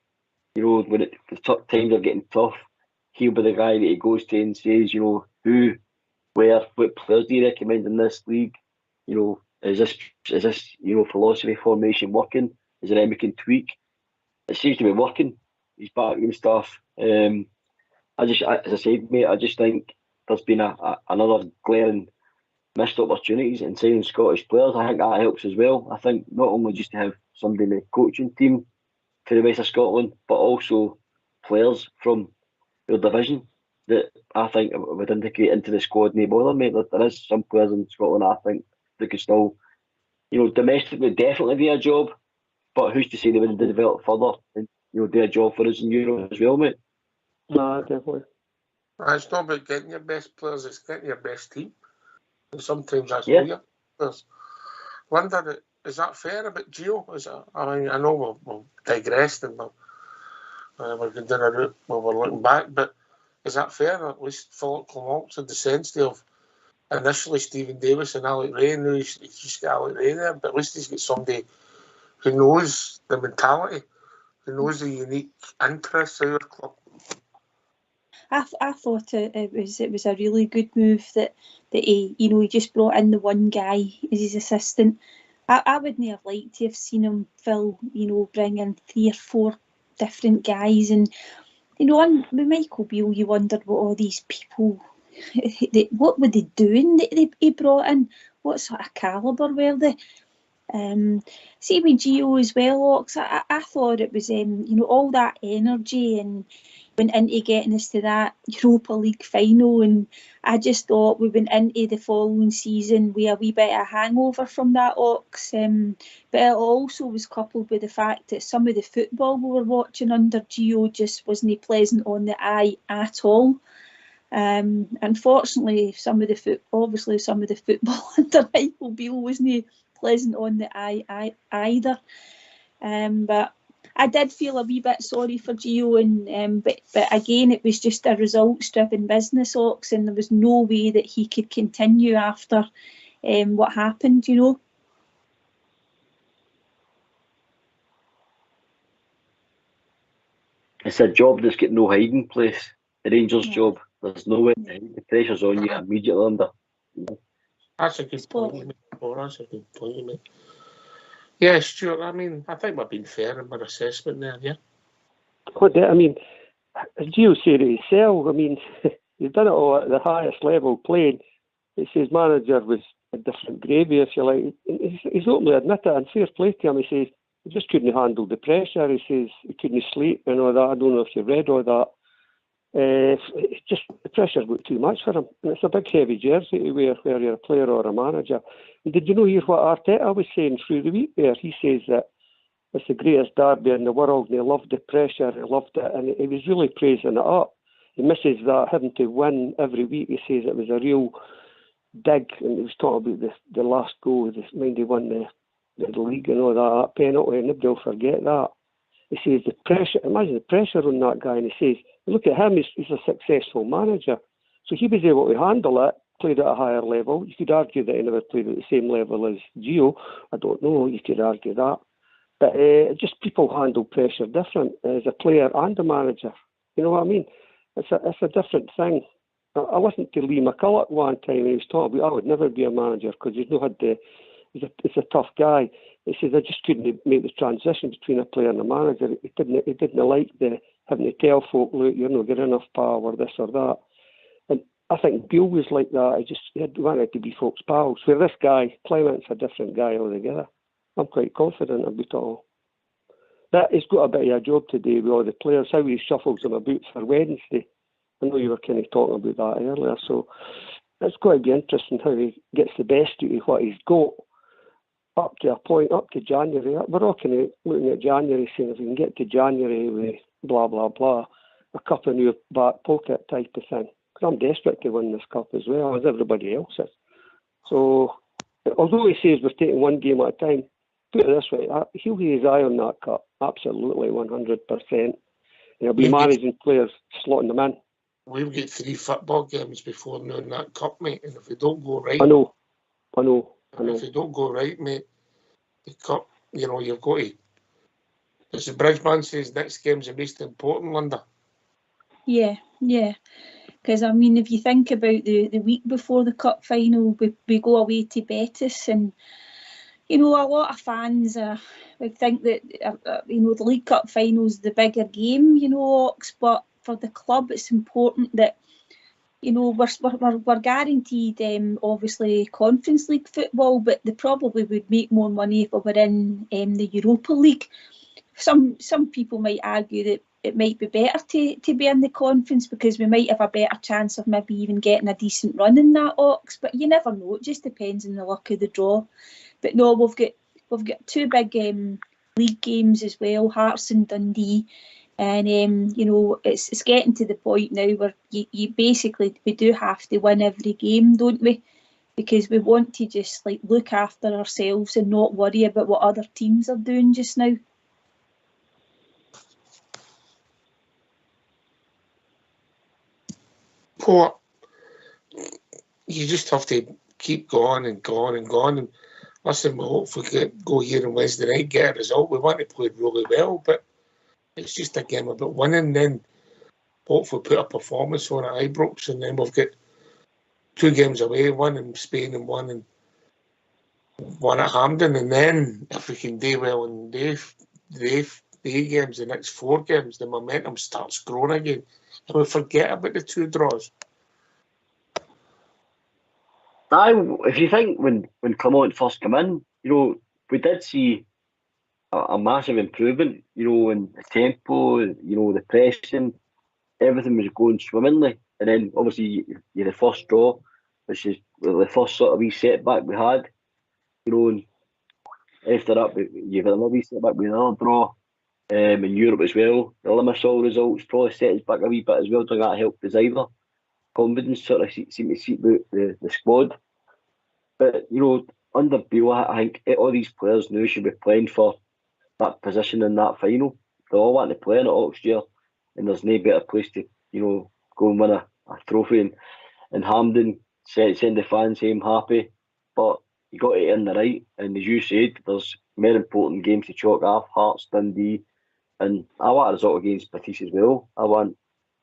when the tough times are getting tough, he'll be the guy that he goes to and says, what players do you recommend in this league? Is this philosophy formation working? Is there anything we can tweak? It seems to be working. He's backroom stuff. As I said, mate, I just think there's been another glaring missed opportunities in signing Scottish players. I think that helps as well. I think not only just to have somebody in the coaching team for the West of Scotland, but also players from your division that I think would integrate into the squad. No bother, mate. There is some players in Scotland I think they could still, domestically definitely do a job, but who's to say they wouldn't develop further and do a job for us in Europe as well, mate? No, definitely. It's not about getting your best players, it's getting your best team. And sometimes that's all your players. Linda, is that fair about Gio? I know we've digressed and we're going down a route where we're looking back, but is that fair? At least Philip Clement's had the sense of initially Stephen Davis and Alec Ray, and now he's just got Alec Ray there, but at least he's got somebody who knows the mentality, who knows the unique interests of your club. I thought it was a really good move that he he just brought in the one guy as his assistant. I wouldn't have liked to have seen him, Phil, bring in 3 or 4 different guys, and and with Michael Beale you wondered what all these people, what were they doing that he brought in, what sort of calibre were they? See with Gio as well, Ox, I thought it was all that energy and went into getting us to that Europa League final, and I just thought we went into the following season with a wee bit of a hangover from that, Ox, but it also was coupled with the fact that some of the football we were watching under Gio just wasn't pleasant on the eye at all. Unfortunately, some of the football under Michael Beale wasn't pleasant on the eye either. But I did feel a wee bit sorry for Gio, and but again, it was just a results-driven business, Ox, and there was no way that he could continue after what happened, It's a job that's got no hiding place. The Rangers job, there's no way to hide. The pressure's on you immediately under. That's a good point, mate. Yeah, Stuart, I think we've been fair in our assessment there, yeah. As Gio said it himself, he's done it all at the highest level playing. He says manager was a different gravy, if you like. He's openly admitted it, and fair play to him. He says he just couldn't handle the pressure. He says he couldn't sleep and all that. I don't know if you've read all that. It's just the pressure got too much for him, and it's a big heavy jersey to wear whether you're a player or a manager. And did you hear what Arteta was saying through the week there? He says that it's the greatest derby in the world, and he loved the pressure, he loved it, and he was really praising it up. He misses that, having to win every week. He says it was a real dig, and he was talking about the last goal, when they won the league and all that penalty, and nobody will forget that. He says the pressure, imagine the pressure on that guy, and he says, look at him, he's a successful manager. So he was able to handle it, played at a higher level. You could argue that he never played at the same level as Gio. I don't know, you could argue that. But just people handle pressure different as a player and a manager. You know what I mean? It's a different thing. I listened to Lee McCulloch one time, and he was talking about, I would never be a manager because he's a tough guy. He says, I just couldn't make the transition between a player and a manager. He didn't like having to tell folk, look, you're not getting enough power, this or that. And I think Beale was like that. He wanted to be folks' pals. Where this guy, Clement's a different guy altogether. I'm quite confident about it all. That he's got a bit of a job today with all the players, how he shuffles them about for Wednesday. I know you were kind of talking about that earlier, so it's going to be interesting how he gets the best out of what he's got up to a point, up to January. We're all kind of looking at January, saying if we can get to January with blah, blah, blah, a cup in your back pocket type of thing. Because I'm desperate to win this cup as well, as everybody else is. So, although he says we're taking one game at a time, put it this way, he'll have his eye on that cup, absolutely, 100%. He'll be managing players, slotting them in. We've got 3 football games before now in that cup, mate, and if we don't go right... I know. If you don't go right, mate, the cup, you've got to... As the Bridgeman says, next game's the most important, Linda. Yeah. Because, if you think about the week before the cup final, we go away to Betis, and you know, a lot of fans would think that, you know, the League Cup final's the bigger game, you know, Ox, but for the club it's important that, you know, we're guaranteed, obviously, Conference League football, but they probably would make more money if we were in the Europa League. Some people might argue that it might be better to be in the conference because we might have a better chance of maybe even getting a decent run in that, Ox, but you never know. It just depends on the luck of the draw. But no, we've got two big league games as well, Hearts and Dundee, and you know, it's getting to the point now where you basically, we do have to win every game, don't we? Because we want to just like look after ourselves and not worry about what other teams are doing just now. Well, you just have to keep going and going and going. And listen, we hopefully go here on Wednesday night, get a result. We want to play really well, but it's just a game about winning. Then hopefully put a performance on at Ibrox, and then we've got 2 games away, one in Spain and one at Hampden. And then if we can do well in the games, the next 4 games, the momentum starts growing again. And we forget about the 2 draws. If you think when Clement first came in, you know, we did see a massive improvement, you know, in the tempo, you know, the pressing, everything was going swimmingly. And then obviously you the first draw, which is the first sort of wee setback we had, you know, and after that you've had another wee setback with another draw in Europe as well. The Limassol results probably set us back a wee bit as well. Doesn't that help us either? Confidence sort of seem to seep out the squad. But, you know, under Beale, I think all these players now should be playing for that position in that final. They all want to play in it next year, and there's no better place to, you know, go and win a trophy in Hampden, send the fans home happy. But you got to earn the right, and as you said, there's more important games to chalk off, Hearts, Dundee, and I want a result against Batiste as well. I want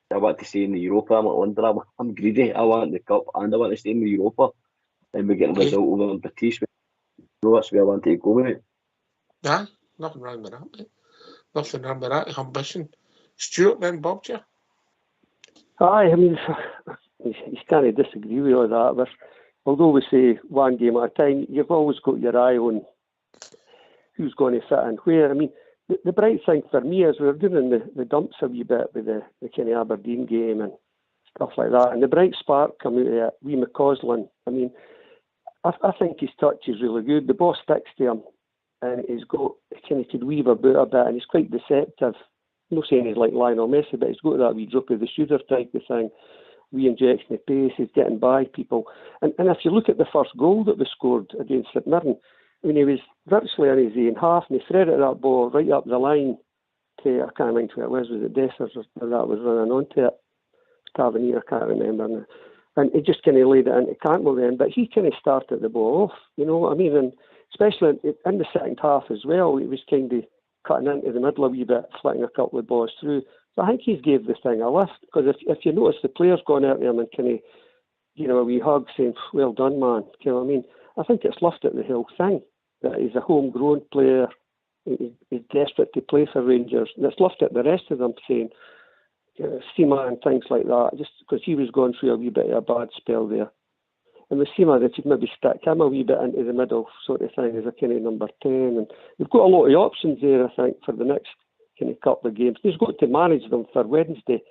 to stay in the Europa. I'm like London. I'm greedy. I want the Cup and I want to stay in the Europa. And we get a result over on Batiste. So that's where I want to go with it. Nah, nothing wrong with that, mate. Nothing wrong with that. Ambition. Stuart, then, Bob, yeah? Aye, I mean, you can't disagree with all that. But although we say 1 game at a time, you've always got your eye on who's going to fit in where. I mean, the bright thing for me is we're doing the dumps a wee bit with the kind of Aberdeen game and stuff like that. And the bright spark coming out of it, wee McCausland, I mean, I think his touch is really good. The ball sticks to him and he could weave about a bit and he's quite deceptive. I'm not saying he's like Lionel Messi, but he's got that wee drop of the shooter type of thing, wee injection of pace, he's getting by people. And if you look at the first goal that we scored against St Mirren, I mean, he was virtually in his own half and he threaded that ball right up the line to, I can't remember who it was it Dessers or that was running onto it? Tavernier, I can't remember now. And he just kind of laid it into Cantwell then, but he kind of started the ball off, you know what I mean? And especially in the second half as well, he was kind of cutting into the middle a wee bit, flicking a couple of balls through. So I think he's gave the thing a lift, because if you notice the players going out to him and kind of, you know, a wee hug saying, well done, man, you know what I mean? I think it's lifted the whole thing, that he's a homegrown player, he's desperate to play for Rangers, and it's lifted the rest of them saying, Sima and things like that, just because he was going through a wee bit of a bad spell there. And with Sima, they could maybe stick him a wee bit into the middle sort of thing as a kind of number 10. And we've got a lot of options there, I think, for the next kind of couple of games. He's got to manage them for Wednesday.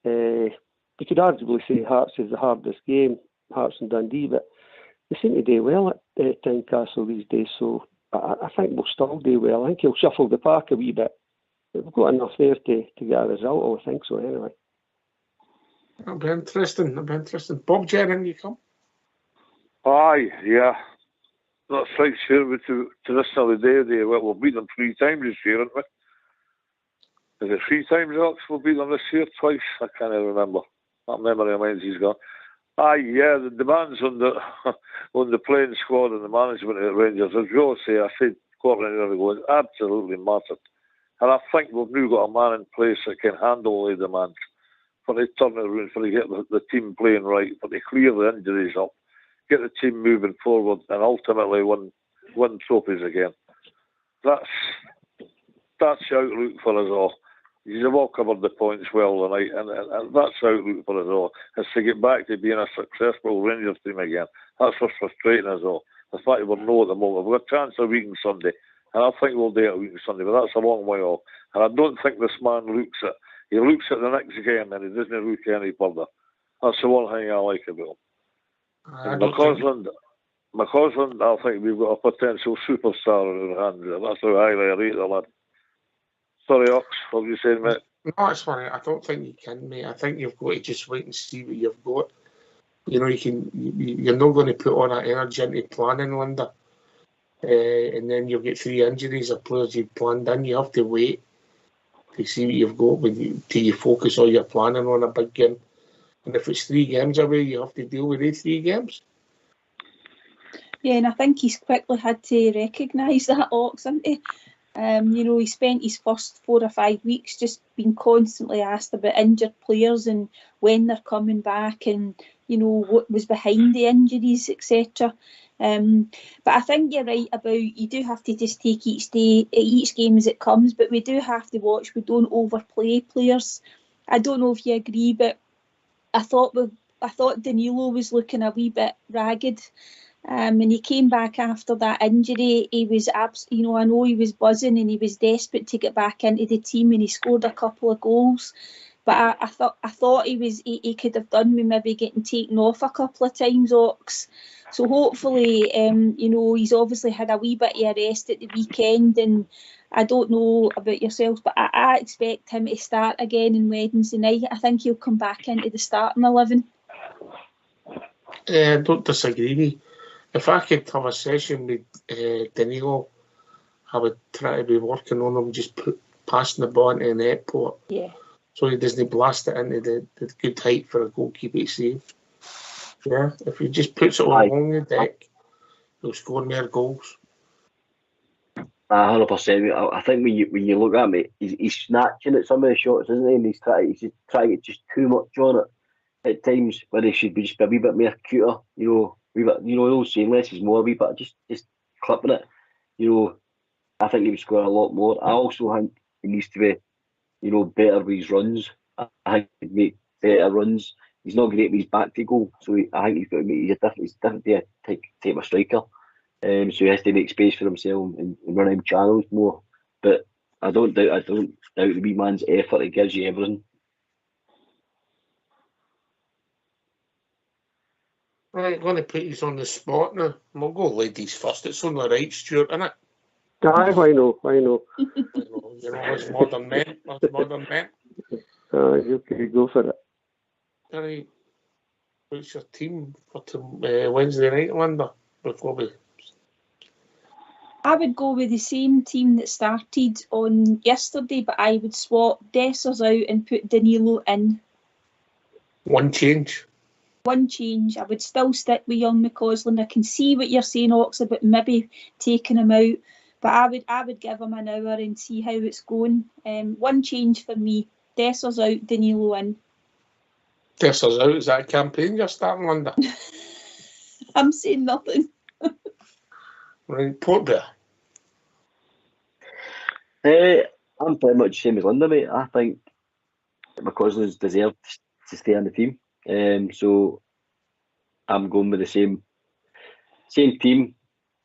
We could arguably say Hearts is the hardest game, Hearts and Dundee, but they seem to do well at Tynecastle these days, so I think we'll still do well. I think he'll shuffle the pack a wee bit. We've got enough there to get a result, I think so, anyway. That'll be interesting. Bob, Jerry, you come? Aye, yeah. That's right, sure. To this other day, we'll beat them 3 times this year, haven't we? Is it 3 times, Alex? We'll beat them this year? Twice? I can't even remember. That memory of mine, he's gone. Aye, yeah, the demands on the playing squad and the management at Rangers, as you all say, I said quarter an hour ago, it's absolutely massive. And I think we've now got a man in place that can handle the demands, for the turn it around, for to get the team playing right, for to clear the injuries up, get the team moving forward, and ultimately win win trophies again. That's the outlook for us all. You've all covered the points well tonight, and that's the outlook for us all, is to get back to being a successful Rangers team again. That's what's frustrating us all. The fact that we're no at the moment. We've got a chance a week on Sunday, and I think we'll do it a week on Sunday, but that's a long way off. And I don't think this man looks at the next game and he doesn't look any further. That's the one thing I like about him. McCausland, I think we've got a potential superstar in our hands. That's how highly I rate the lad. Sorry, Ox, what were you saying, mate? No, it's funny. I don't think you can, mate. I think you've got to just wait and see what you've got. You know, you're not going to put all that energy into planning, Linda. And then you'll get 3 injuries of players you've planned in. You have to wait to see what you've got till you focus all your planning on a big game. And if it's 3 games away, you have to deal with these 3 games. Yeah, and I think he's quickly had to recognise that, Ox, hasn't he? You know, he spent his first 4 or 5 weeks just being constantly asked about injured players and when they're coming back and, you know, what was behind the injuries, etc. But I think you're right about you do have to just take each game as it comes, but we do have to watch we don't overplay players. I don't know if you agree, but I thought Danilo was looking a wee bit ragged. And he came back after that injury. He was I know he was buzzing and he was desperate to get back into the team, and he scored a couple of goals. But I thought he could have done with maybe getting taken off a couple of times, Ox. So hopefully, he's obviously had a wee bit of a rest at the weekend, and I don't know about yourselves, but I expect him to start again on Wednesday night. I think he'll come back into the starting 11. I don't disagree with you. If I could have a session with Danilo, I would try to be working on him, just passing the ball into the net port. Yeah. So he doesn't blast it into the good height for a goalkeeper to save. Yeah, if he just puts it along the deck, he'll score more goals. 100%. I think when you look at him, he's snatching at some of the shots, isn't he? And he's trying to get just too much on it at times, where he should be just a wee bit more cuter, those saying less is more, a wee bit just clipping it. I think he would score a lot more. I also think he needs to be, better with his runs. I think he'd make better runs. He's not great with his back to goal, so I think he's got to make. He's definitely a type of striker. So he has to make space for himself and run him channels more. But I don't doubt the wee man's effort. He gives you everything. Right, I'm going to put these on the spot now. We'll go ladies first. It's on the right, Stuart, isn't it? Aye, I know. It's modern men. Okay, go for it. Right. What's your team for Wednesday night, Linda? Before we... I would go with the same team that started on yesterday, but I would swap Dessers out and put Danilo in. One change. I would still stick with young McCausland. I can see what you're saying, Ox, about maybe taking him out, but I would give him an hour and see how it's going. One change for me: Dessers out, Danilo in. Dessers out. Is that a campaign you're starting, Linda? I'm saying nothing. Right, Portbear. I'm pretty much the same as Linda, mate. I think McCausland's deserved to stay on the team. So I'm going with the same team,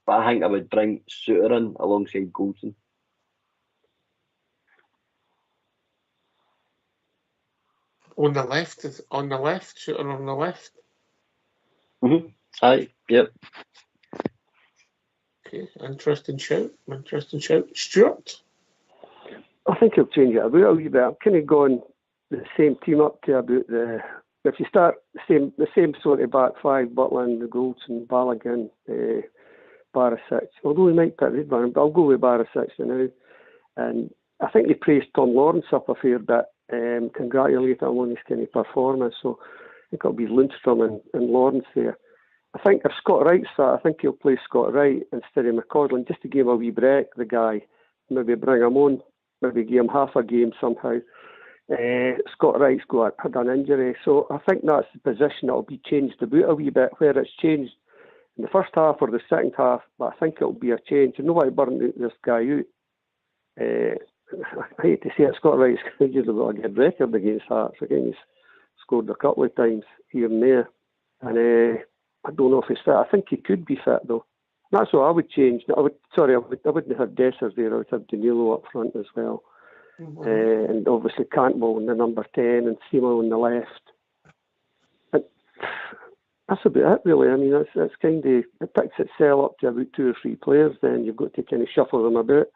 but I think I would bring Suter in alongside Goldson. On the left, Suter on the left. Aye, yep. Okay, interesting shout. Stuart? I think he'll change it about a wee bit. I'm kind of going the same team up to about if you start the same sort of back five, Butland, the Goldson, Balogun, Barisic. Although he might pick Redburn, but I'll go with Barisic now. And I think they praised Tom Lawrence up a fair bit, congratulated him on his kind of performance. So I think it'll be Lundstrom and Lawrence there. I think if Scott Wright's that, I think he'll play Scott Wright instead of McCausland, just to give him a wee break, the guy. Maybe bring him on, maybe give him half a game somehow. Scott Wright's had an injury, so I think that's the position that'll be changed about a wee bit. Where it's changed in the first half or the second half, but I think it'll be a change. You know why burn this guy out? I hate to say it, Scott Wright's usually got a good record against Hearts. Again, he's scored a couple of times here and there. And I don't know if he's fit. I think he could be fit though. That's what I would change. I wouldn't have Dessers there. I would have Danilo up front as well. And obviously Cantwell in the number 10 and Seymour on the left. But that's about it really. I mean, that's kind of, it picks itself up to about 2 or 3 players, then you've got to kind of shuffle them about.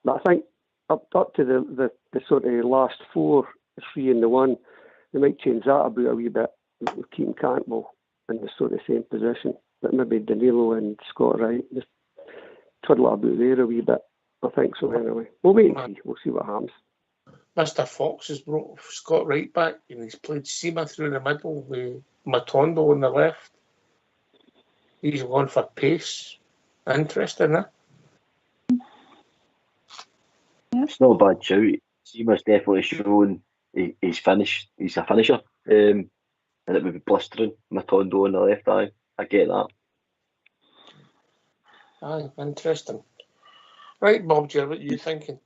But I think up to the sort of last 4, 3 and the 1, they might change that about a wee bit. We're keeping Cantwell in the sort of same position. But maybe Danilo and Scott Wright, just twiddle it about there a wee bit. I think so anyway. We'll wait and see. We'll see what happens. Mr. Fox has brought Scott Wright back and he's played Seema through the middle with Matondo on the left. He's gone for pace. Interesting, huh? It's not a bad shout. Seema's definitely shown he's finished. He's a finisher. And it would be blistering. Matondo on the left eye. I get that. Aye, interesting. Right, Bob, Ger, what are you thinking?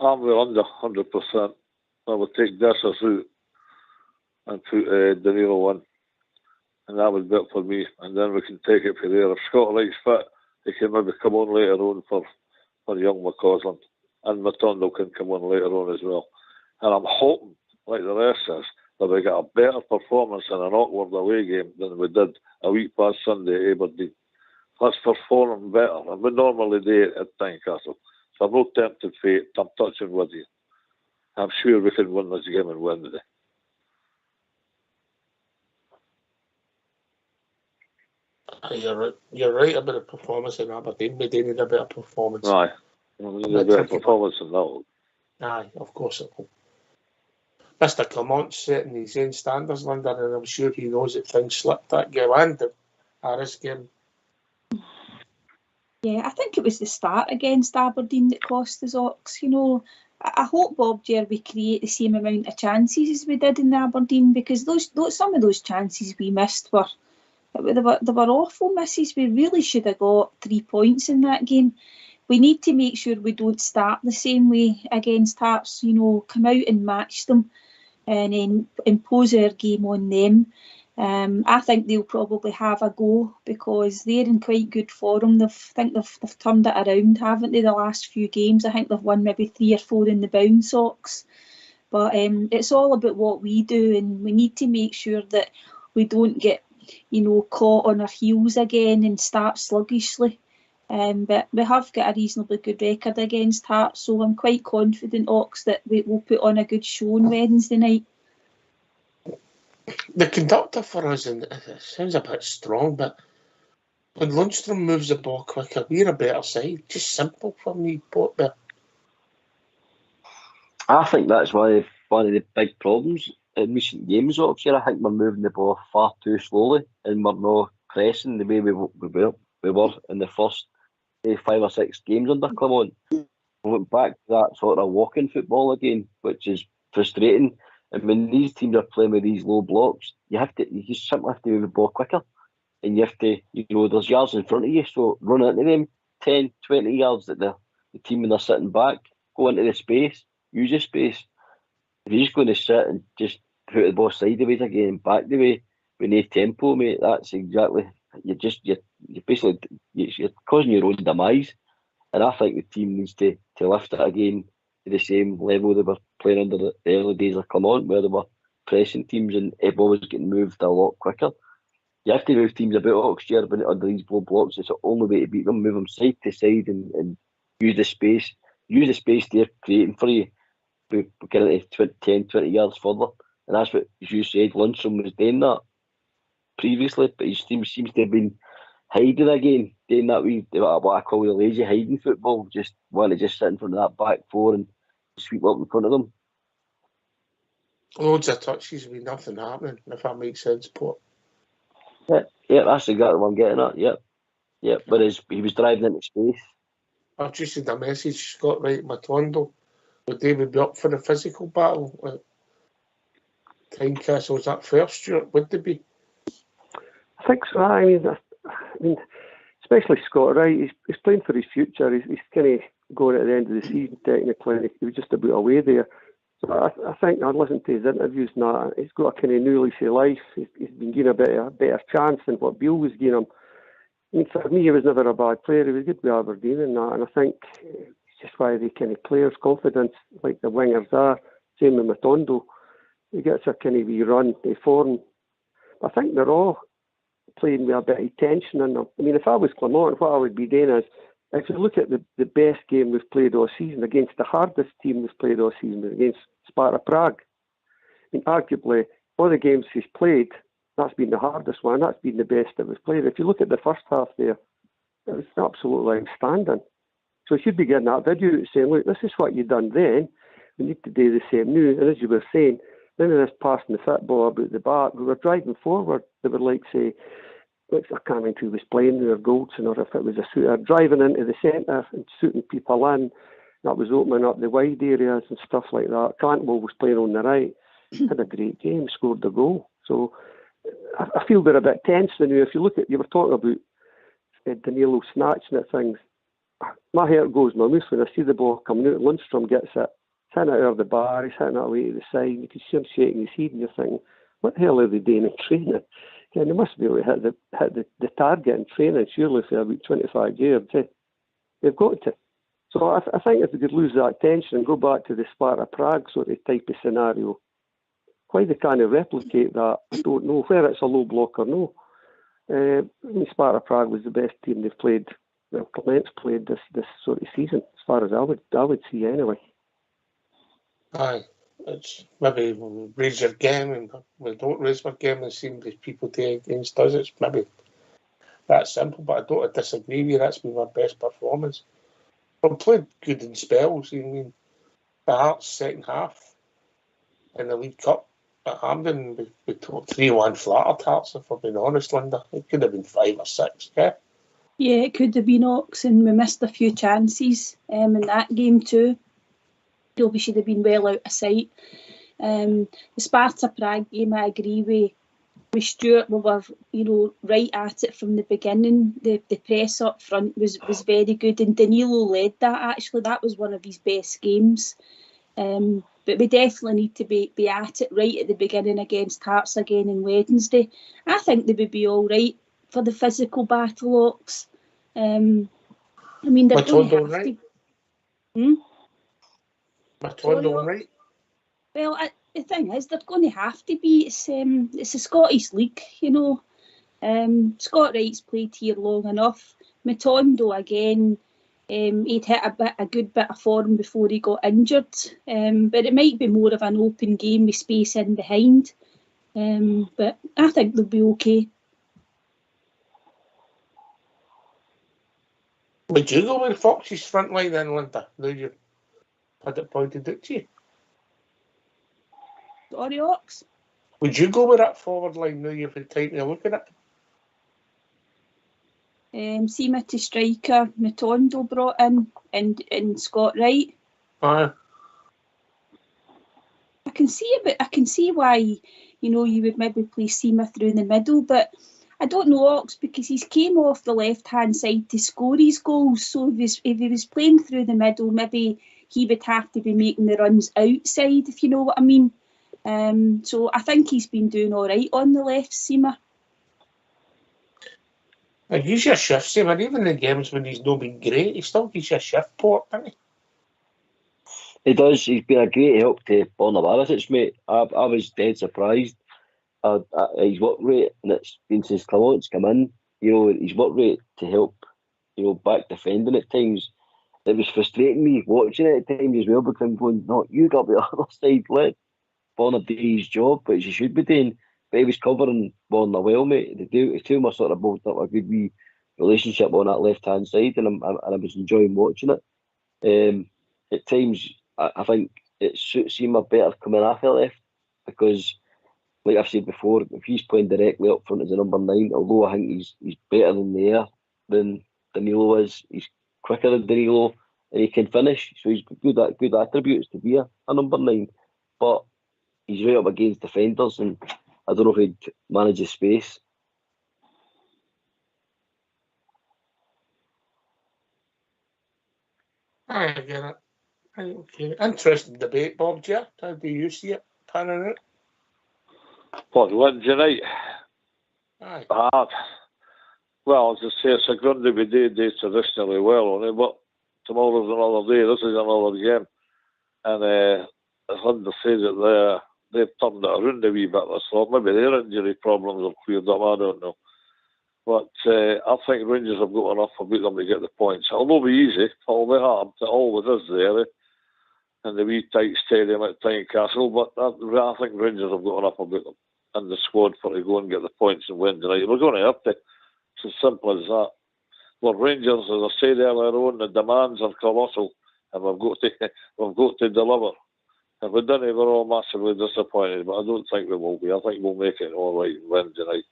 I'm the under 100%. I would take Dessers out and put Danilo in. And that would be it for me. And then we can take it from there. If Scott Wright's fit, he can maybe come on later on for young McCausland. And Matondo can come on later on as well. And I'm hoping, like the rest says, that we get a better performance in an awkward away game than we did a week past Sunday at Aberdeen. Let's perform better than we normally do at Tynecastle. So I'm not tempted fate. I'm touching with you. I'm sure we can win this game on Wednesday. You're right about the performance in Aberdeen. We do need a better performance. Aye. We need a better performance than that. Aye, of course it will. Mr. Clamont's setting his own standards, London, and I'm sure he knows that things slipped that game and the Harris game. Yeah, I think it was the start against Aberdeen that cost us, Ox. You know, I hope, Bob Ger, we create the same amount of chances as we did in Aberdeen, because those some of those chances we missed were awful misses. We really should have got 3 points in that game. We need to make sure we don't start the same way against Hearts. You know, come out and match them and then impose our game on them. I think they'll probably have a go because they're in quite good form. They've turned it around, haven't they, the last few games? I think they've won maybe 3 or 4 in the bounce, Ox. But it's all about what we do, and we need to make sure that we don't get, you know, caught on our heels again and start sluggishly. But we have got a reasonably good record against Hearts, so I'm quite confident, Ox, that we will put on a good show on Wednesday night. The conductor for us, and it sounds a bit strong, but when Lundstrom moves the ball quicker, we're a better side. Just simple for me, but I think that's one of the big problems in recent games. Obviously, I think we're moving the ball far too slowly, and we're not pressing the way we were in the first 5 or 6 games under Clement. We went back to that sort of walking football again, which is frustrating. And when these teams are playing with these low blocks, you just simply have to move the ball quicker. And you have to, you know, there's yards in front of you, so run into them 10, 20 yards that the team when they're sitting back, go into the space, use the space. If you're just going to sit and just put the ball sideways again and back the way with no tempo, mate, that's exactly, you're causing your own demise. And I think the team needs to lift it again to the same level they were playing under the early days of Clement, where they were pressing teams and everyone was getting moved a lot quicker. You have to move teams about Oxford under these low blocks. It's the only way to beat them. Move them side to side and use the space. Use the space they're creating for you. We're getting into 10, 20 yards further. And that's what, as you said, Lundstrom was doing that previously, but his team seems to have been hiding again, doing that what I call the lazy hiding football, just want to just sit in front of that back 4 and sweep up in front of them. Loads of touches with nothing happening, if that makes sense, Port. Yeah, that's exactly what I'm getting at. Yeah. Whereas he was driving into space. I've just seen a message, Scott Wright, Matondo. Would they be up for the physical battle at Tynecastle? Is that fair, Stuart? Would they be? I think so. I mean, mean, especially Scott Wright, he's playing for his future. He's kind of going at the end of the season technically. He was just about away there. So I think I listened to his interviews and that. He's got a kind of new lease of life. He's been given a better chance than what Beale was giving him. I mean, for me, he was never a bad player. He was good with Aberdeen and that. And I think it's just why they kind of players' confidence, like the wingers are. Same with Matondo. He gets a kind of wee run, they form. I think they're all playing with a bit of tension in them. I mean, if I was Clement, what I would be doing is, if you look at the best game we've played all season, against the hardest team we've played all season, was against Sparta Prague. I mean, arguably, all the games he's played, that's been the hardest one. That's been the best that we've played. If you look at the first half there, it was absolutely outstanding. So he should be getting that video saying, look, this is what you've done then. We need to do the same now. And as you were saying, none of this passing the football about the back. We were driving forward. They were like, say, I can't remember who was playing there, Goldson, or if it was a shooter, driving into the centre and shooting people in. That was opening up the wide areas and stuff like that. Cantwell was playing on the right. Had a great game, scored the goal. So I feel they're a bit tense now. If you look at, you were talking about Danilo snatching at things. My heart goes my mouth when I see the ball coming out. Lundstrom gets it. He's hitting it out of the bar. He's hitting it away to the side. You can see him shaking his head and you're thinking, what the hell are they doing in training? Yeah, they must be able to hit the target in training, surely, for about 25 years. They've got to. So I think if they could lose that tension and go back to the Sparta Prague sort of type of scenario, why they can't replicate that, I don't know. Whether it's a low block or no. I mean, Sparta Prague was the best team they've played. Well, Clement's played this sort of season, as far as I would see anyway. Aye, it's maybe we raise your game and we don't raise our game and seem as people do against us. It's maybe that simple, but I don't disagree with you. That's been our best performance. We've played good in spells. I mean, the Hearts second half in the League Cup at Hampden, we took 3-1 flat at Hearts, if we're being honest, Linda. It could have been 5 or 6, yeah? Yeah, it could have been Ox, and we missed a few chances in that game too. We should have been well out of sight. The Sparta Prague game, I agree with Stuart. We were, right at it from the beginning. The press up front was very good, and Danilo led that. Actually, that was one of his best games. But we definitely need to be at it right at the beginning against Hearts again on Wednesday. I think they would be all right for the physical battle, Ox. I mean, they're going to have to. Matondo, right? Well, the thing is, they're going to have to be. It's a Scottish league, Scott Wright's played here long enough. Matondo, again, he'd hit a good bit of form before he got injured. But it might be more of an open game with space in behind. But I think they'll be okay. Would you go with Fox's front line then, Linda? Now you've had it pointed out to you. Sorry, Ox? Would you go with that forward line now you've had time to look at it? Seema to striker, Matondo brought in, and Scott Wright. Aye. I can see why, you would maybe play Seema through the middle, but I don't know Ox, because he's came off the left-hand side to score his goals. So if he was playing through the middle, maybe he would have to be making the runs outside, if you know what I mean. So I think he's been doing all right on the left, Seema. And he's your shift, Seema. Even the games when he's not been great, he still gives you a shift port, doesn't he? He does. He's been a great help to Borna Barisic, mate. I was dead surprised. His work rate, and it's been since Clement's come in, his work rate to help, back defending at times. It was frustrating me watching it at times as well, because I'm going, no, you got the other side, let Borna do his job, which he should be doing. But he was covering Borna well, mate. The two of them are sort of built up a good wee relationship on that left-hand side, and I was enjoying watching it. At times, I think it suits him better coming off the left, because, like I've said before, if he's playing directly up front as a number 9, although I think he's better in the air than Danilo is, he's quicker than Danilo, and he can finish, so he's got good attributes to be a number 9. But he's right up against defenders, and I don't know if he'd manage his space. I get it. Okay. Interesting debate, Bob. How do you see it panning out? What, Wednesday night? Aye. Well, as I say, it's a Grundy we day traditionally well on it, but tomorrow's another day. This is another game. And I've heard to say that they've turned it around a wee bit this lot. Maybe their injury problems have cleared up, I don't know. But I think Rangers have got enough about them to get the points. It'll not be easy. It'll be hard. It always is there. In the wee tight stadium at Tynecastle. But I think Rangers have got enough about them and the squad for to go and get the points on Wednesday night. We're going to have to. It's as simple as that. Well, Rangers, as I said earlier on, the demands are colossal, and we've got to deliver. If we didn't, we're all massively disappointed, but I don't think we will be. I think we'll make it all right Wednesday night.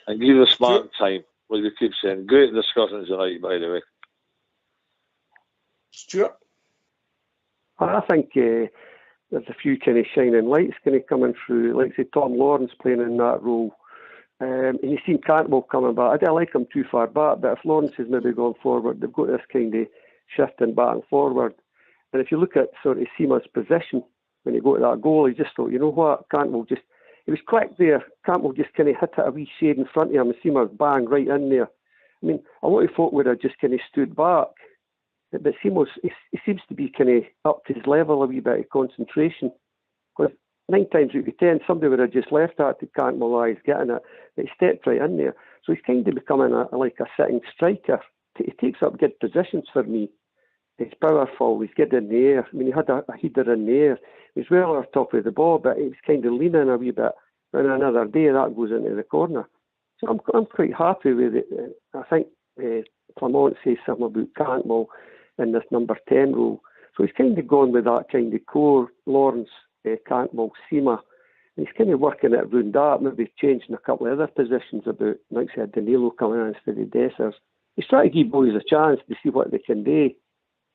And give us man time, like you keep saying. Great discussions tonight, by the way. Stuart? I think there's a few kind of shining lights kind of coming through. Like, say, Tom Lawrence playing in that role. And you've seen Cantwell coming back. I don't like him too far back, but if Lawrence is maybe going forward, they've got this kind of shifting back and forward. And if you look at sort of Seema's position, when he got that goal, he just thought, you know what, Cantwell just, he was quick there. Cantwell just kind of hit it a wee shade in front of him, and Seema's bang right in there. I mean, a lot of folk would have just kind of stood back. But Seema's, he seems to be kind of up to his level a wee bit of concentration. Because 9 times out of 10, somebody would have just left that to Cantwell, he's getting it. But he stepped right in there. So he's kind of becoming like a sitting striker. He takes up good positions for me. He's powerful, he's good in the air. I mean, he had a header in the air. He was well on top of the ball, but he was kind of leaning a wee bit. And another day, that goes into the corner. So I'm quite happy with it. I think Clement says something about Cantwell in this number 10 role. So he's kind of gone with that kind of core, Lawrence, Cantwell, Seema. And he's kind of working it around that, maybe changing a couple of other positions about, like I said, Danilo coming in instead of Dessers. He's trying to give boys a chance to see what they can do.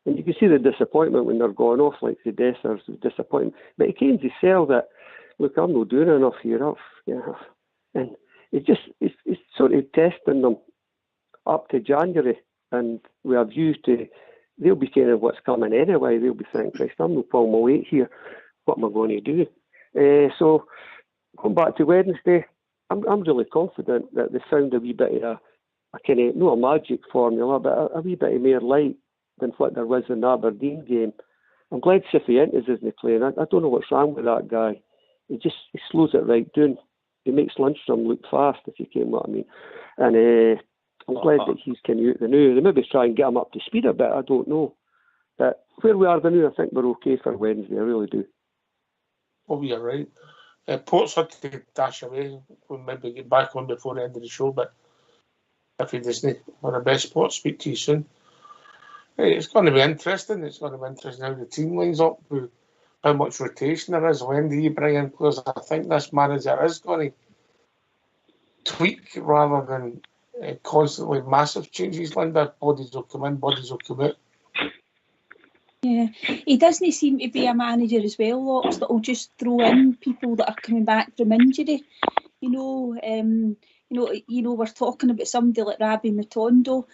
And you can see the disappointment when they're going off, like the Dessers, disappointment. But he came to sell that, look, I'm not doing enough here. And it's sort of testing them up to January. And we have views to, they'll be kind of what's coming anyway. They'll be thinking, Christ, I'm not pulling my weight here. What am I going to do? So, going back to Wednesday, I'm really confident that they found a wee bit of a kind of, not a magic formula, but a wee bit of more light than what there was in the Aberdeen game. I'm glad Cifuentes isn't playing. I don't know what's wrong with that guy. He slows it right down. He makes Lundstrom look fast, if you came what I mean. And I'm glad that he's kind of out the new. They maybe try and get him up to speed a bit, I don't know. But where we are the new, I think we're okay for Wednesday, I really do. Oh, you're right. Port's had to dash away. We'll maybe get back on before the end of the show, but if he doesn't, we're the best Port. Speak to you soon. Hey, it's going to be interesting. It's going to be interesting how the team lines up, with how much rotation there is, when do you bring in players. I think this manager is going to tweak rather than constantly massive changes. Linda, bodies will come in, bodies will come out. Yeah, he doesn't seem to be a manager as well, Locks, that will just throw in people that are coming back from injury. We're talking about somebody like Rabbi Matondo.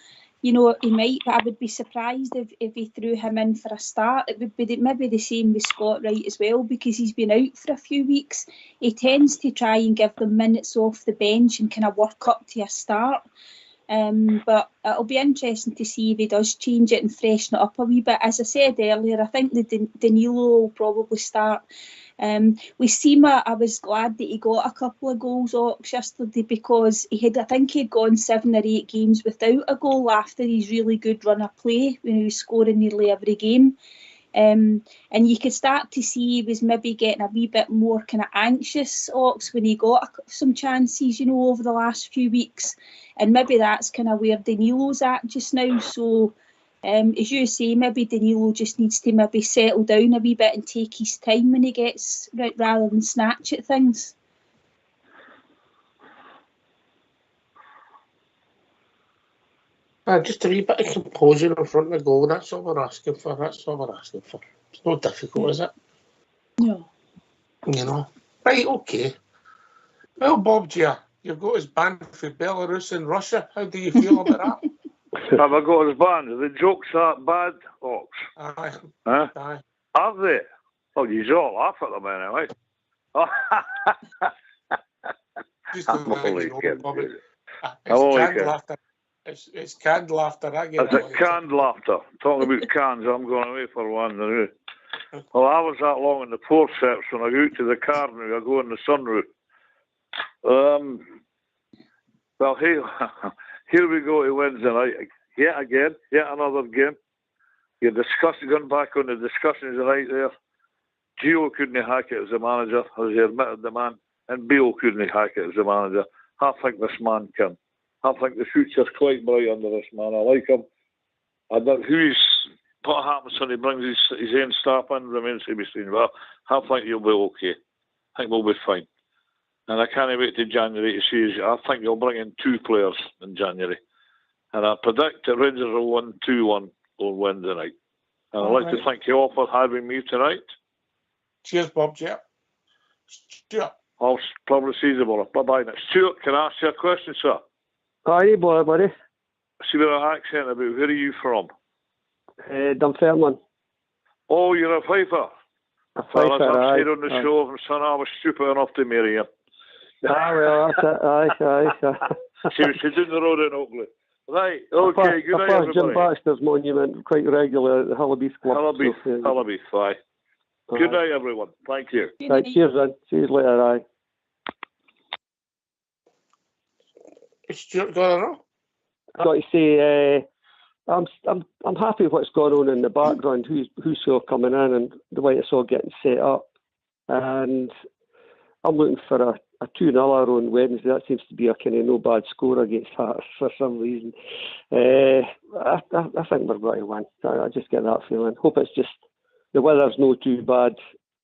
He might, but I would be surprised if he threw him in for a start. It would be maybe the same with Scott Wright as well, because he's been out for a few weeks. He tends to try and give them minutes off the bench and kind of work up to a start. But it'll be interesting to see if he does change it and freshen it up a wee bit. As I said earlier, I think the Danilo will probably start. With Seema, I was glad that he got a couple of goals yesterday, because I think he'd gone 7 or 8 games without a goal after his really good run of play when he was scoring nearly every game. And you could start to see he was maybe getting a wee bit more kind of anxious, Ox, when he got some chances, over the last few weeks. And maybe that's kind of where Danilo's at just now. So, as you say, maybe Danilo just needs to maybe settle down a wee bit and take his time when he gets, rather than snatch at things. Just a wee bit of composure in front of the goal. That's all we're asking for. It's not difficult, is it? No. Right, okay. Well, Bob, you've got us banned for Belarus and Russia. How do you feel about that? Have I got us banned? Are the jokes that bad, Ox? Aye. Huh? Aye. Are they? Well, you all laugh at them anyway. Just I'm to let only you know, kidding. Bobby. I'm It's only canned kidding. laughter. It's canned laughter. I get It's a canned laughter. Talking about cans, I'm going away for one now. Well, I was that long in the forceps when I go out to the car now. I go in the sunroof. Well, here we go to Wednesday night. Yet again, yet another game. You're going back on the discussions right there. Gio couldn't hack it as a manager, as he admitted the man, and Bill couldn't hack it as a manager. I think this man can. I think the future's quite bright under this man. I like him. I don't what happens when he brings his own staff in remains to be seen. Well, I think he'll be okay. I think we'll be fine. And I can't wait to January to see. I think he'll bring in 2 players in January. And I predict that Rangers will win 2-1 on Wednesday night. And I'd like to thank you all for having me tonight. Cheers, Bob. Yeah. Stuart. I'll probably see you tomorrow. Bye-bye. Now, Stuart, can I ask you a question, sir? Aye, boy, buddy. See with an accent about where are you from? Dunfermline. Oh, you're a Fifer. A Well, as Fifer, I've said aye. on the show, son, I was stupid enough to marry you. Well, that's it. Aye. She's down the road in Oakley. Right, okay, good night, everybody. Jim everybody. Baxter's monument, quite regular at the Hullabeef Club. Hullabeef, aye. Good night, everyone. Thank you. Right, cheers then. See you later, aye. Is Stuart going on? I've got to say, I'm happy with what's going on in the background, who's still coming in and the way it's all getting set up. And I'm looking for a 2-0 on Wednesday. That seems to be a kind of no bad score against Hearts for some reason. I think we're going to win. I just get that feeling. Hope it's just the weather's no too bad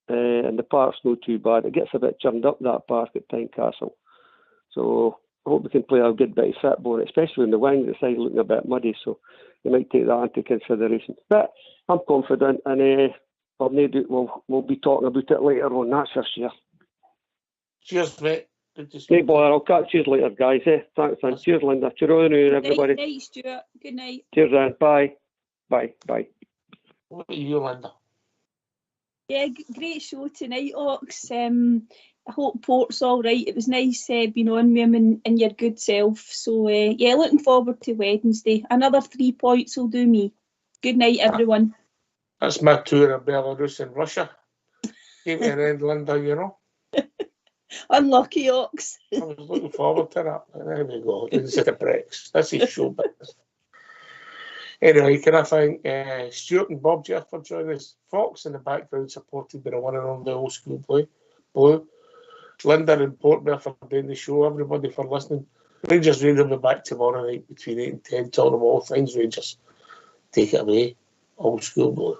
and the park's no too bad. It gets a bit churned up, that park at Tynecastle. So I hope we can play a good bit of football, especially in the wings. The side's looking a bit muddy, so you might take that into consideration. But I'm confident, and we'll be talking about it later on, that's for sure. Cheers, mate. Good to see Hey, you. boy, I'll catch you later, guys. Thanks, man. Cheers, Linda. Cheers, everybody. Good night, Stuart. Good night. Cheers, then. Bye. Bye. What are you, Linda? Yeah, great show tonight, Ox. I hope Port's all right. It was nice being on with him and your good self. So, yeah, looking forward to Wednesday. Another 3 points will do me. Good night, everyone. That's my tour of Belarus and Russia. Came to an end, Linda, you know. Unlucky, Ox. I was looking forward to that. And there we go. Instead of Brex. That's his show business. Anyway, can I thank Stuart and Bob Jeff for joining us? Fox in the background supported by the one and only old school Blue. Linda and Portmore for doing the show. Everybody for listening. Rangers Radio will be back tomorrow night between 8 and 10. Talking about all things Rangers. Take it away. Old school Blue.